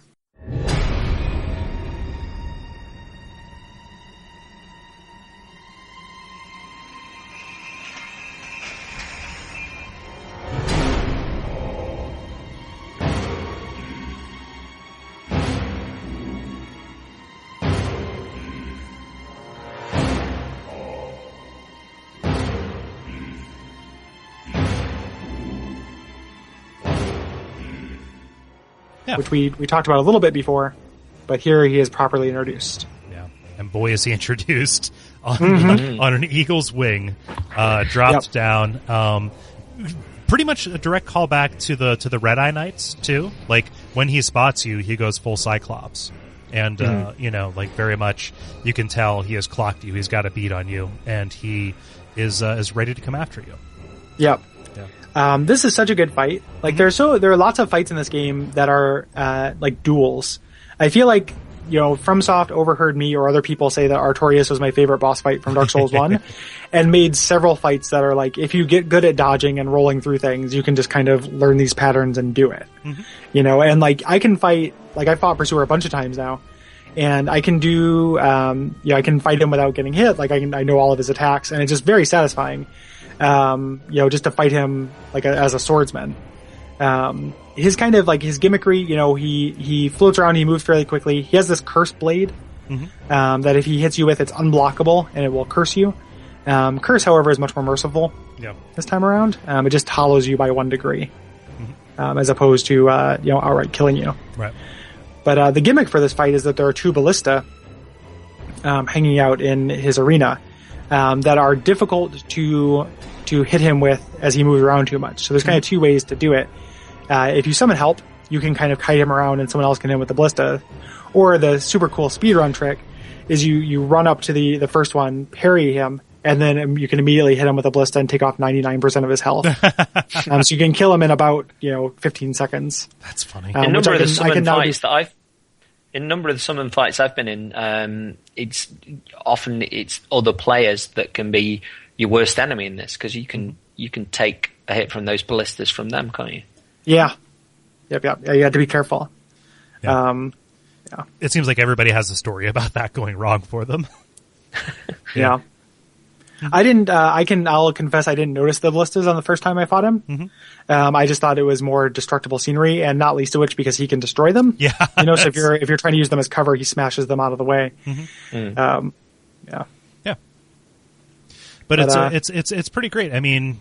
Which we talked about a little bit before, but here he is properly introduced. Yeah, and boy is he introduced on an eagle's wing, dropped down. Pretty much a direct callback to the Red Eye Knights too. Like when he spots you, he goes full Cyclops, and very much you can tell he has clocked you. He's got a beat on you, and he is ready to come after you. Yep. This is such a good fight. Like there are lots of fights in this game that are like duels. I feel like FromSoft overheard me or other people say that Artorias was my favorite boss fight from Dark Souls 1 and made several fights that are like, if you get good at dodging and rolling through things, you can just kind of learn these patterns and do it. And like I can fight, like I fought Pursuer a bunch of times now, and I can do I can fight him without getting hit. Like I know all of his attacks, and it's just very satisfying. Just to fight him like as a swordsman. His kind of like his gimmickry, he floats around, he moves fairly quickly. He has this curse blade, that if he hits you with, it's unblockable and it will curse you. Curse, however, is much more merciful this time around. It just hollows you by 1 degree, as opposed to, outright killing you. Right. But, the gimmick for this fight is that there are 2 ballista, hanging out in his arena, that are difficult to hit him with as he moves around too much. So there's kind of 2 ways to do it. If you summon help, you can kind of kite him around and someone else can hit him with the ballista. Or the super cool speedrun trick is you run up to the first one, parry him, and then you can immediately hit him with a ballista and take off 99% of his health. So you can kill him in about 15 seconds. That's funny. In a number of the summon fights I've been in, it's other players that can be your worst enemy in this, because you can take a hit from those ballistas from them, can't you? Yeah. Yep. Yeah, you have to be careful. Yeah. It seems like everybody has a story about that going wrong for them. Yeah. I'll confess I didn't notice the ballistas on the first time I fought him. I just thought it was more destructible scenery, and not least of which because he can destroy them. Yeah. So if you're trying to use them as cover, he smashes them out of the way. Yeah. But it's pretty great. I mean,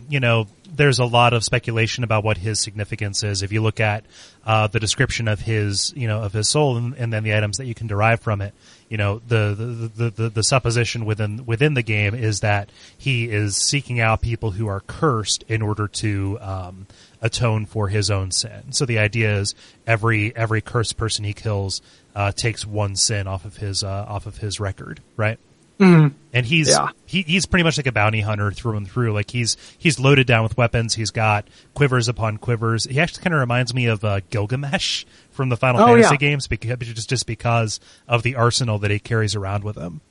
there's a lot of speculation about what his significance is. If you look at the description of his soul and then the items that you can derive from it, the supposition within the game is that he is seeking out people who are cursed in order to atone for his own sin. So the idea is every cursed person he kills takes 1 sin off of his record, right? And he's pretty much like a bounty hunter through and through. Like he's loaded down with weapons. He's got quivers upon quivers. He actually kind of reminds me of Gilgamesh from the Final Fantasy games, just because of the arsenal that he carries around with him.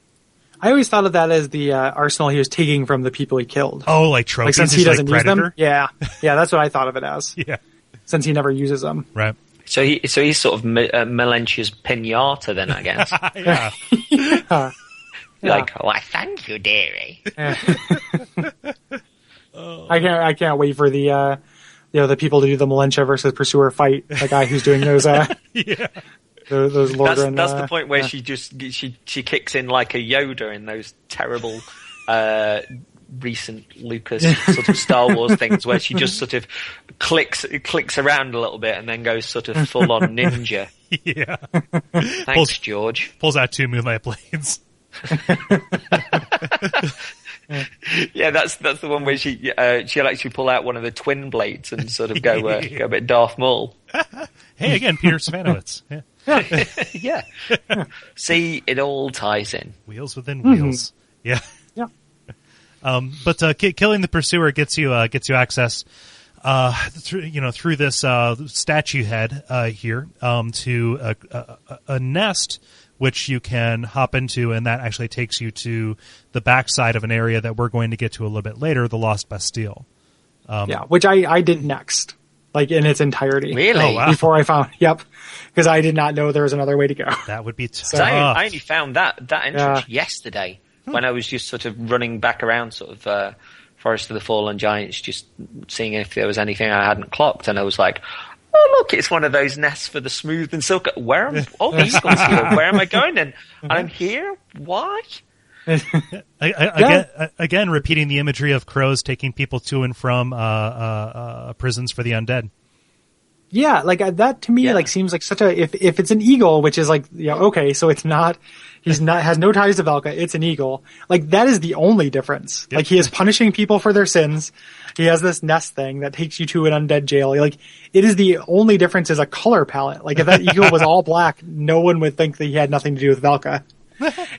I always thought of that as the arsenal he was taking from the people he killed. Oh, like trophies. Like since he doesn't use them. Yeah, that's what I thought of it as. Yeah, since he never uses them. Right. So he's sort of Melentia's pinata then, I guess. Yeah. Like, why, thank you, dearie. I can't wait for the the people to do the Melentia versus Pursuer fight. The guy who's doing those those Lordran. That's the point where she kicks in like a Yoda in those terrible recent Lucas sort of Star Wars things where she just sort of clicks around a little bit and then goes sort of full on ninja. Yeah. Thanks, George. Pulls out 2 moonlight blades. Yeah, that's the one where she'll actually pull out one of the twin blades and sort of go a bit Darth Maul. Hey, again, Peter Savanowitz. Yeah. Yeah. See, it all ties in. Wheels within wheels. Yeah. Yeah. But killing the pursuer gets you access through this statue head here to a nest which you can hop into, and that actually takes you to the backside of an area that we're going to get to a little bit later, the Lost Bastille. Which I did next, like in its entirety. Really? Oh, wow. Before I found, because I did not know there was another way to go. That would be tough. So I only found that entrance yesterday when I was just sort of running back around sort of Forest of the Fallen Giants, just seeing if there was anything I hadn't clocked, and I was like, oh, look, it's one of those nests for the smooth and silk. Where am the eagles here? Where am I going? And I'm here? Why? Again, repeating the imagery of crows taking people to and from prisons for the undead. Yeah, like that to me, like seems like such a if it's an eagle, which is like okay, so it's not has no ties to Velka, it's an eagle. Like that is the only difference. Yep. Like he is punishing people for their sins. He has this nest thing that takes you to an undead jail. Like it is the only difference is a color palette. Like if that eagle was all black, no one would think that he had nothing to do with Velka.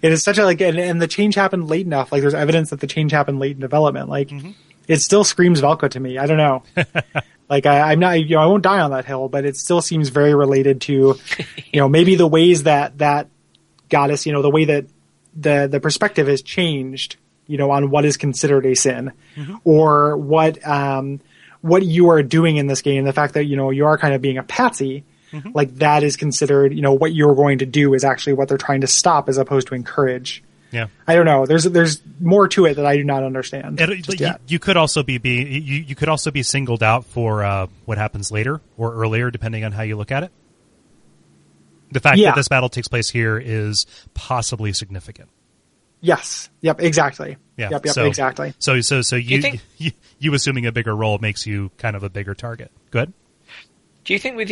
It is such a and the change happened late enough. Like there's evidence that the change happened late in development. Like it still screams Velka to me. I don't know. Like I'm not, I won't die on that hill, but it still seems very related to, maybe the ways that goddess, the way that the perspective has changed, on what is considered a sin, or what you are doing in this game. The fact that you are kind of being a patsy, like that is considered, what you're going to do is actually what they're trying to stop as opposed to encourage. Yeah, I don't know. There's more to it that I do not understand. You could also you could also be singled out for what happens later or earlier, depending on how you look at it. The fact that this battle takes place here is possibly significant. Yes. Yep. Exactly. Yeah. Yep. Exactly. So you assuming a bigger role makes you kind of a bigger target. Go ahead. Do you think with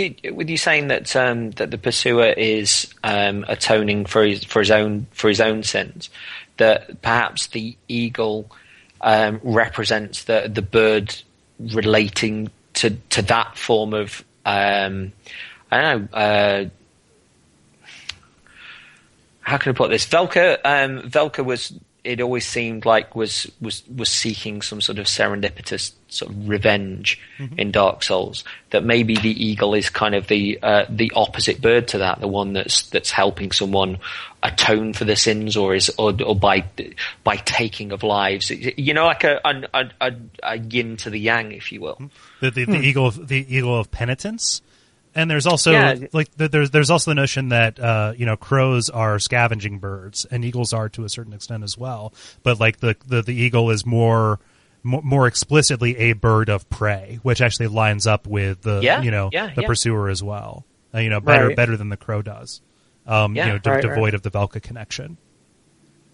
you saying that that the pursuer is atoning for his own sins, that perhaps the eagle represents the bird relating to that form of I don't know, how can I put this? Velka was, it always seemed like was seeking some sort of serendipitous sort of revenge in Dark Souls. That maybe the eagle is kind of the opposite bird to that, the one that's helping someone atone for their sins, or by taking of lives. Like a yin to the yang, if you will. The eagle of penitence. And there's also there's also the notion that crows are scavenging birds, and eagles are to a certain extent as well. But like the eagle is more explicitly a bird of prey, which actually lines up with the pursuer as well. Better than the crow does. Devoid of the Velka connection.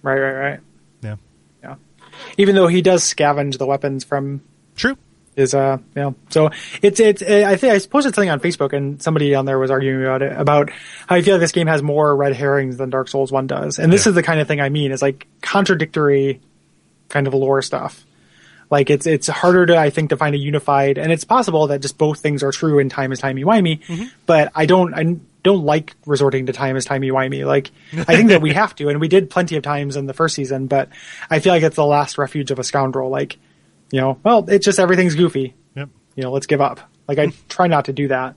Right. Yeah. Even though he does scavenge the weapons from. True. So it's I suppose it's something on Facebook, and somebody on there was arguing about how I feel like this game has more red herrings than Dark Souls 1 does. And this is the kind of thing I mean, is like contradictory kind of lore stuff. Like it's harder to, I think, to find a unified, and it's possible that just both things are true in time is timey-wimey, but I don't like resorting to time is timey-wimey. Like, I think that we have to, and we did plenty of times in the first season, but I feel like it's the last refuge of a scoundrel. Like, well, it's just everything's goofy. Yep. Let's give up. Like, I try not to do that.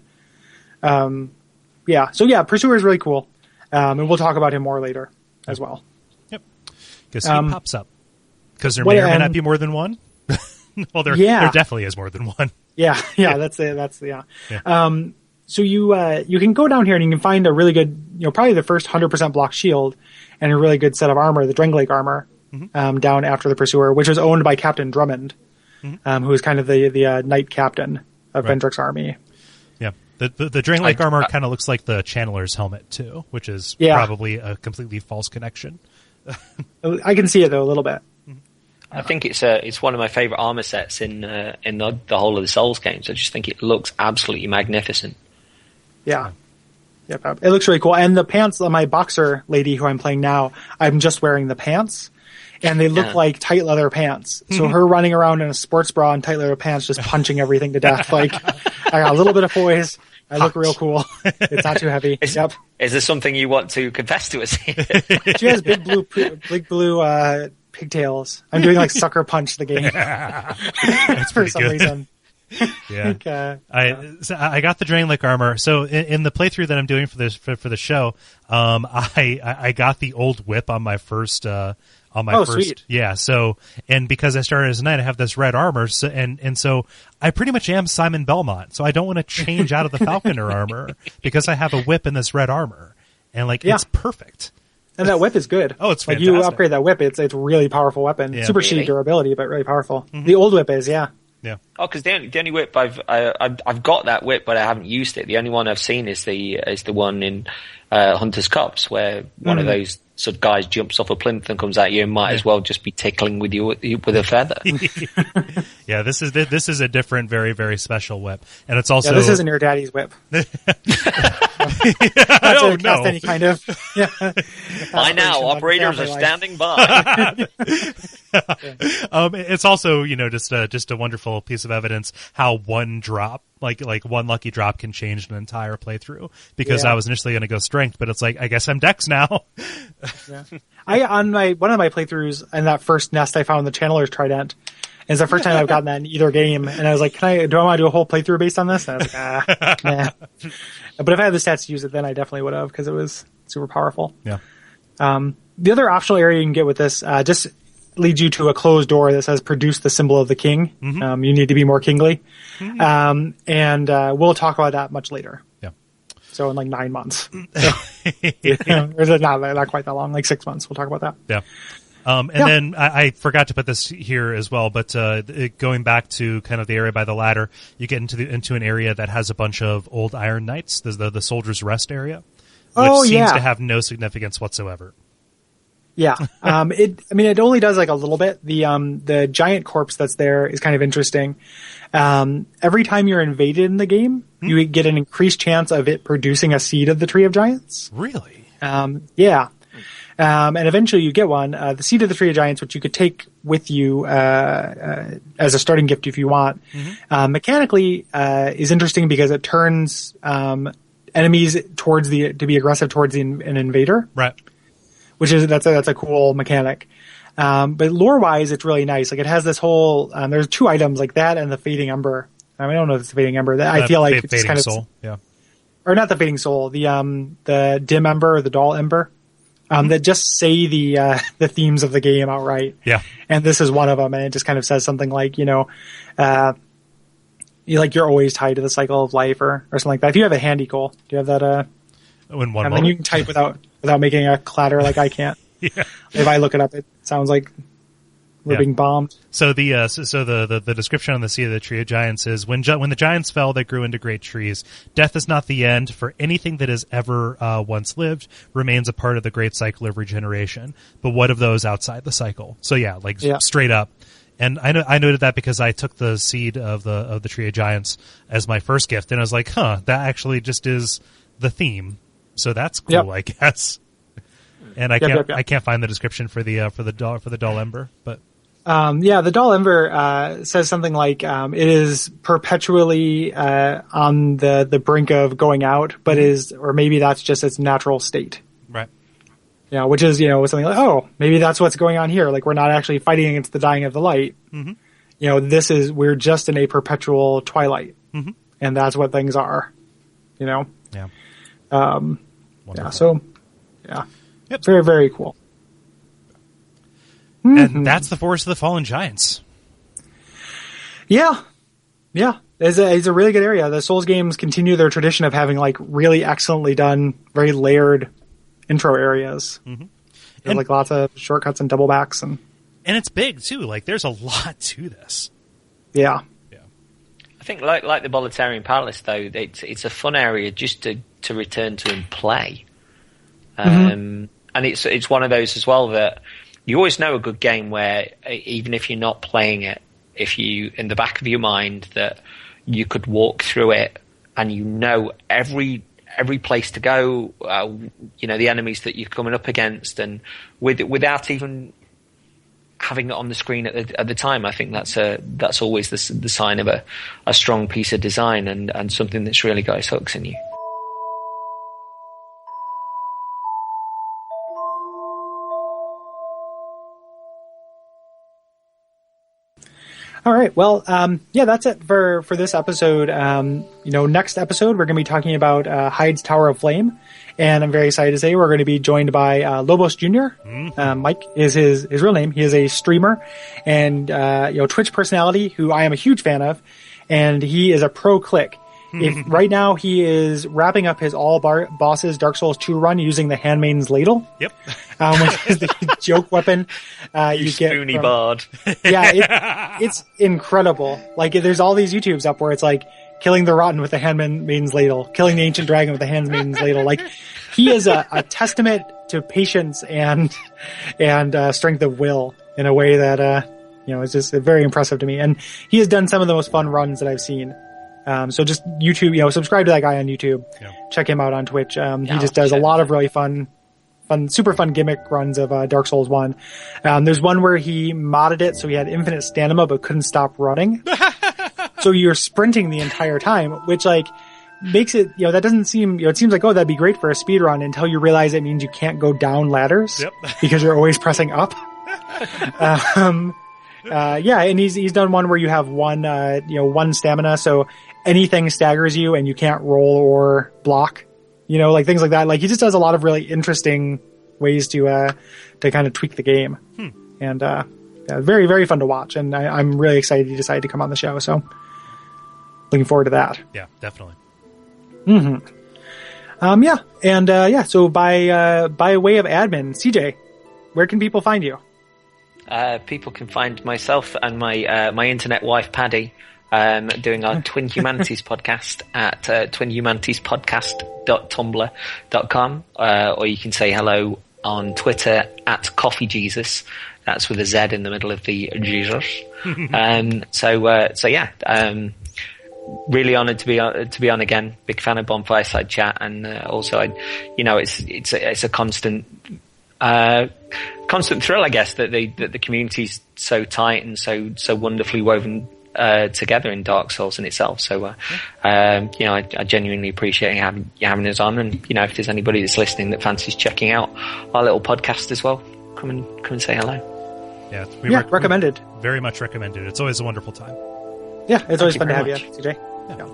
Pursuer is really cool. And we'll talk about him more later as well. Yep. Because he pops up. Because there may or may not be more than one. Well, there definitely is more than one. Yeah. That's it. So you can go down here and you can find a really good, probably the first 100% block shield and a really good set of armor, the Drenglake armor, down after the pursuer, which was owned by Captain Drummond, who is kind of the knight captain of Vendrick's army. Yeah. The Drenglake armor kind of looks like the Channeler's helmet too, which is probably a completely false connection. I can see it though a little bit. I think it's one of my favorite armor sets in the whole of the Souls games. I just think it looks absolutely magnificent. Yeah. Yep. It looks really cool. And the pants, my boxer lady who I'm playing now, I'm just wearing the pants. And they look like tight leather pants. So her running around in a sports bra and tight leather pants, just punching everything to death. Like, I got a little bit of poise. I look real cool. It's not too heavy. Is there something you want to confess to us? She has big blue pigtails. I'm doing like sucker punch the game for some reason. Yeah, I got the Drangleic armor. So in the playthrough that I'm doing for this for the show, I got the old whip on my first. Sweet. Yeah. So, and because I started as a knight, I have this red armor. So, and so I pretty much am Simon Belmont. So I don't want to change out of the Falconer armor because I have a whip in this red armor, and it's perfect. And that whip is good. Oh, it's like fantastic. You upgrade that whip, it's a really powerful weapon. Yeah. Super cheap durability, but really powerful. The old whip is, yeah. Yeah. Oh, because the only whip I've got that whip, but I haven't used it. The only one I've seen is the one in Hunter's Cups, where one of those sort of guys jumps off a plinth and comes at you, and might as well just be tickling with you with a feather. Yeah, this is a different, very, very special whip, and it's also this isn't your daddy's whip. Oh no! Any kind of by now, operators are standing by. It's also just a wonderful piece of evidence how one drop, like one lucky drop, can change an entire playthrough. Because I was initially going to go strength, but it's like I guess I'm Dex now. Yeah. On one of my playthroughs in that first nest, I found the Channeler's Trident. It's the first time I've gotten that in either game, and I was like, do I want to do a whole playthrough based on this? And I was like, nah. But if I had the stats to use it, then I definitely would have, because it was super powerful. Yeah. The other optional area you can get with this just leads you to a closed door that says "Produce the symbol of the king." Mm-hmm. You need to be more kingly, and we'll talk about that much later. Yeah. So in like 9 months, or not quite that long, like 6 months. We'll talk about that. Yeah. Then I forgot to put this here as well, but going back to kind of the area by the ladder, you get into an area that has a bunch of old Iron Knights. There's the Soldier's Rest area, which seems to have no significance whatsoever. Yeah. It only does like a little bit. The giant corpse that's there is kind of interesting. Every time you're invaded in the game, you get an increased chance of it producing a seed of the Tree of Giants. Really? Yeah. And eventually you get one, the seed of the Tree of Giants, which you could take with you, as a starting gift if you want. Mechanically, is interesting because it turns, enemies to be aggressive towards an invader. Right. Which is, that's a cool mechanic. But lore-wise, it's really nice. Like, it has this whole, there's 2 items like that and the Fading Ember. I don't know if it's the Fading Ember. I feel like it's kind of, Soul. Yeah. Or not the Fading Soul, the Dim Ember or the Dull Ember. That just say the themes of the game outright. Yeah. And this is one of them, and it just kind of says something like, you're always tied to the cycle of life or something like that. If you have a handy, Cole, do you have that, in one moment? And then you can type without making a clatter like I can't. Yeah. If I look it up, it sounds like we're being bombed. So the description on the Sea of the Tree of Giants is when the giants fell, they grew into great trees. Death is not the end, for anything that has ever once lived remains a part of the great cycle of regeneration. But what of those outside the cycle? So straight up. And I noted that because I took the seed of the Tree of Giants as my first gift, and I was like, that actually just is the theme. So that's cool, I guess. And I can't find the description for the Dull Ember, but. The Dull Ember says something like it is perpetually on the brink of going out, but or maybe that's just its natural state. Right. Yeah, which is something like, maybe that's what's going on here. Like, we're not actually fighting against the dying of the light. Mm-hmm. We're just in a perpetual twilight, and that's what things are. Yeah. Wonderful. So yep. Very, very cool. And that's the Forest of the Fallen Giants. Yeah. It's a really good area. The Souls games continue their tradition of having like really excellently done, very layered intro areas. And like lots of shortcuts and double backs and it's big too. Like there's a lot to this. Yeah. I think like the Bolitarian Palace though, it's a fun area just to return to and play. And it's one of those as well that you always know a good game where even if you're not playing it, if you in the back of your mind that you could walk through it and you know every place to go, the enemies that you're coming up against, and without even having it on the screen at the time. I think that's always the sign of a strong piece of design and something that's really got its hooks in you. All right. Well, that's it for this episode. Next episode, we're going to be talking about Heide's Tower of Flame. And I'm very excited to say we're going to be joined by Lobos Jr. Mike is his real name. He is a streamer and Twitch personality who I am a huge fan of. And he is a pro click. If right now he is wrapping up his all bosses Dark Souls 2 run using the Handmaiden's Ladle. Yep. Which is the joke weapon you get spoony from, bard. Yeah, it's incredible. Like there's all these YouTubes up where it's like killing the rotten with the Handmaiden's Ladle, killing the ancient dragon with the Handmaiden's Ladle. Like he is a testament to patience and strength of will in a way that is just very impressive to me. And he has done some of the most fun runs that I've seen. So just YouTube, subscribe to that guy on YouTube. Yeah. Check him out on Twitch. He just does a lot of really fun, super fun gimmick runs of Dark Souls 1. There's one where he modded it so he had infinite stamina but couldn't stop running. So you're sprinting the entire time, which makes it, that doesn't seem, it seems like, oh, that'd be great for a speed run until you realize it means you can't go down ladders because you're always pressing up. And he's done one where you have one stamina, so anything staggers you and you can't roll or block, things like that. Like he just does a lot of really interesting ways to kind of tweak the game. And, very, very fun to watch. And I'm really excited he decided to come on the show. So looking forward to that. Yeah, definitely. So by way of admin, CJ, where can people find you? People can find myself and my internet wife Paddy doing our Twin Humanities podcast at twinhumanitiespodcast.tumblr.com, or you can say hello on Twitter at CoffeeJesus. That's with a Z in the middle of the Jesus. Really honoured to be on again. Big fan of Bonfireside Chat, and also it's a constant thrill, I guess, that the community's so tight and so wonderfully woven together in Dark Souls in itself. So, I genuinely appreciate you having us on. And if there's anybody that's listening that fancies checking out our little podcast as well, come and say hello. Yeah, recommended. Very much recommended. It's always a wonderful time. Yeah, it's always fun to have you, CJ. Yeah.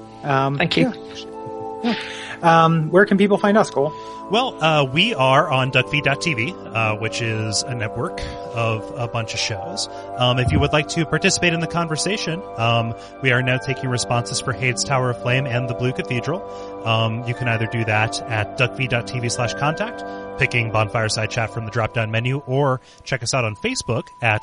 Thank you. Where can people find us, Cole? Well, we are on Duckfeed.tv, which is a network of a bunch of shows. If you would like to participate in the conversation, we are now taking responses for Heide's Tower of Flame and the Blue Cathedral. You can either do that at duckfeed.tv/contact, picking Bonfireside Chat from the drop-down menu, or check us out on Facebook at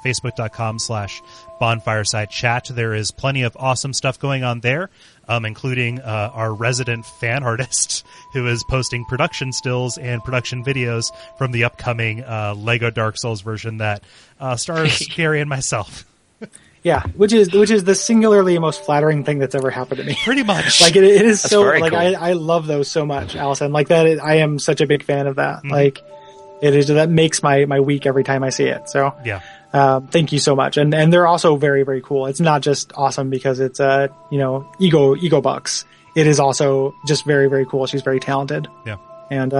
facebook.com/Bonfireside Chat. There is plenty of awesome stuff going on there, including our resident fan artist who is posting production stills and production videos from the upcoming Lego Dark Souls version that stars Gary and myself. Yeah, which is the singularly most flattering thing that's ever happened to me. Pretty much. Like it is that's so cool. I love those so much, Allison. Like that, I am such a big fan of that. Mm-hmm. Like that makes my week every time I see it. So yeah. Thank you so much. And they're also very, very cool. It's not just awesome because it's ego bucks. It is also just very, very cool. She's very talented. Yeah. And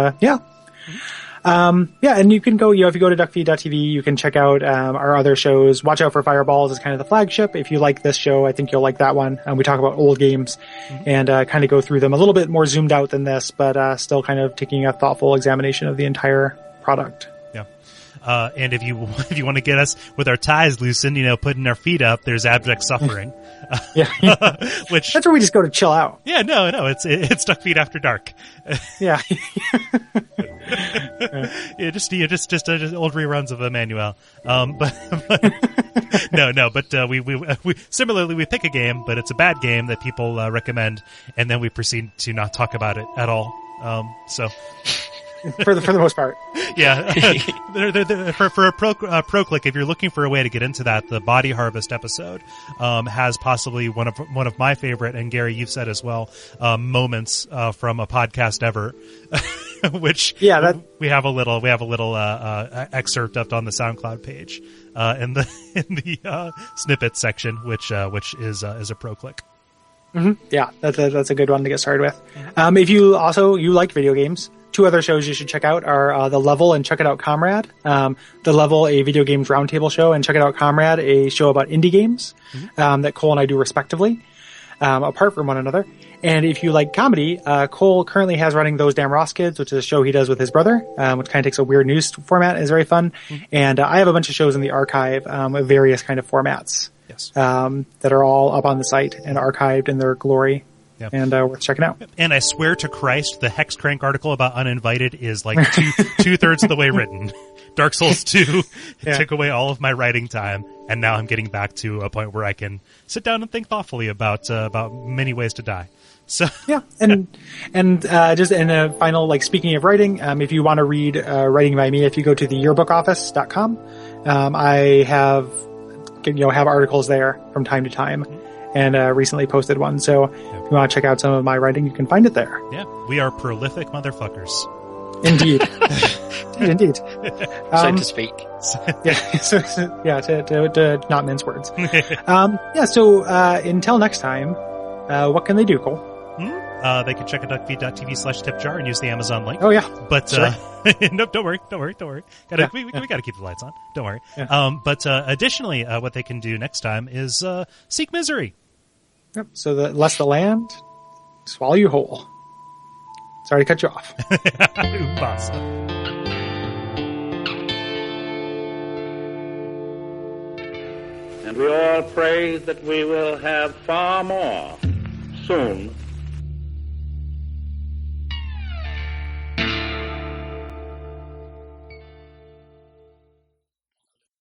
and you can go, if you go to duckfeed.tv, you can check out our other shows. Watch Out for Fireballs is kind of the flagship. If you like this show, I think you'll like that one. We talk about old games and kind of go through them a little bit more zoomed out than this, but still kind of taking a thoughtful examination of the entire product. Yeah. And if you want to get us with our ties loosened, putting our feet up, there's Abject Suffering. Which that's where we just go to chill out. Yeah, no, it's Duckfeed After Dark. Yeah. Just old reruns of Emmanuel. But we similarly we pick a game, but it's a bad game that people recommend, and then we proceed to not talk about it at all. for the most part. Yeah. For a pro click, if you're looking for a way to get into that, the Body Harvest episode has possibly one of my favorite, and Gary, you've said as well, moments from a podcast ever. Which we have a little excerpt up on the SoundCloud page in the snippet section, which is a pro click. Mm-hmm. Yeah, that's a good one to get started with. If you like video games, two other shows you should check out are The Level and Check It Out Comrade. The Level, a video games roundtable show, and Check It Out Comrade, a show about indie games that Kole and I do respectively, apart from one another. And if you like comedy, Kole currently has running Those Damn Ross Kids, which is a show he does with his brother, which kind of takes a weird news format and is very fun. And I have a bunch of shows in the archive of various kind of formats. Yes. That are all up on the site and archived in their glory. Yep. And worth checking out. And I swear to Christ, the Hexcrank article about Uninvited is like two-thirds of the way written. Dark Souls 2 took away all of my writing time, and now I'm getting back to a point where I can sit down and think thoughtfully about many ways to die. So yeah, and just in a final, like, speaking of writing, if you want to read writing by me, if you go to the yearbookoffice.com, I have articles there from time to time, and recently posted one. So if you want to check out some of my writing, you can find it there. Yeah, we are prolific motherfuckers. Indeed. Indeed. So to speak. To not mince words. So until next time, what can they do, Kole? They can check out Duckfeed.tv/tipjar and use the Amazon link. Oh, yeah. But, sure. No, don't worry. We gotta keep the lights on. Don't worry. Yeah. But additionally, what they can do next time is seek misery. Yep. So lest the land swallow you whole. Sorry to cut you off. And we all pray that we will have far more soon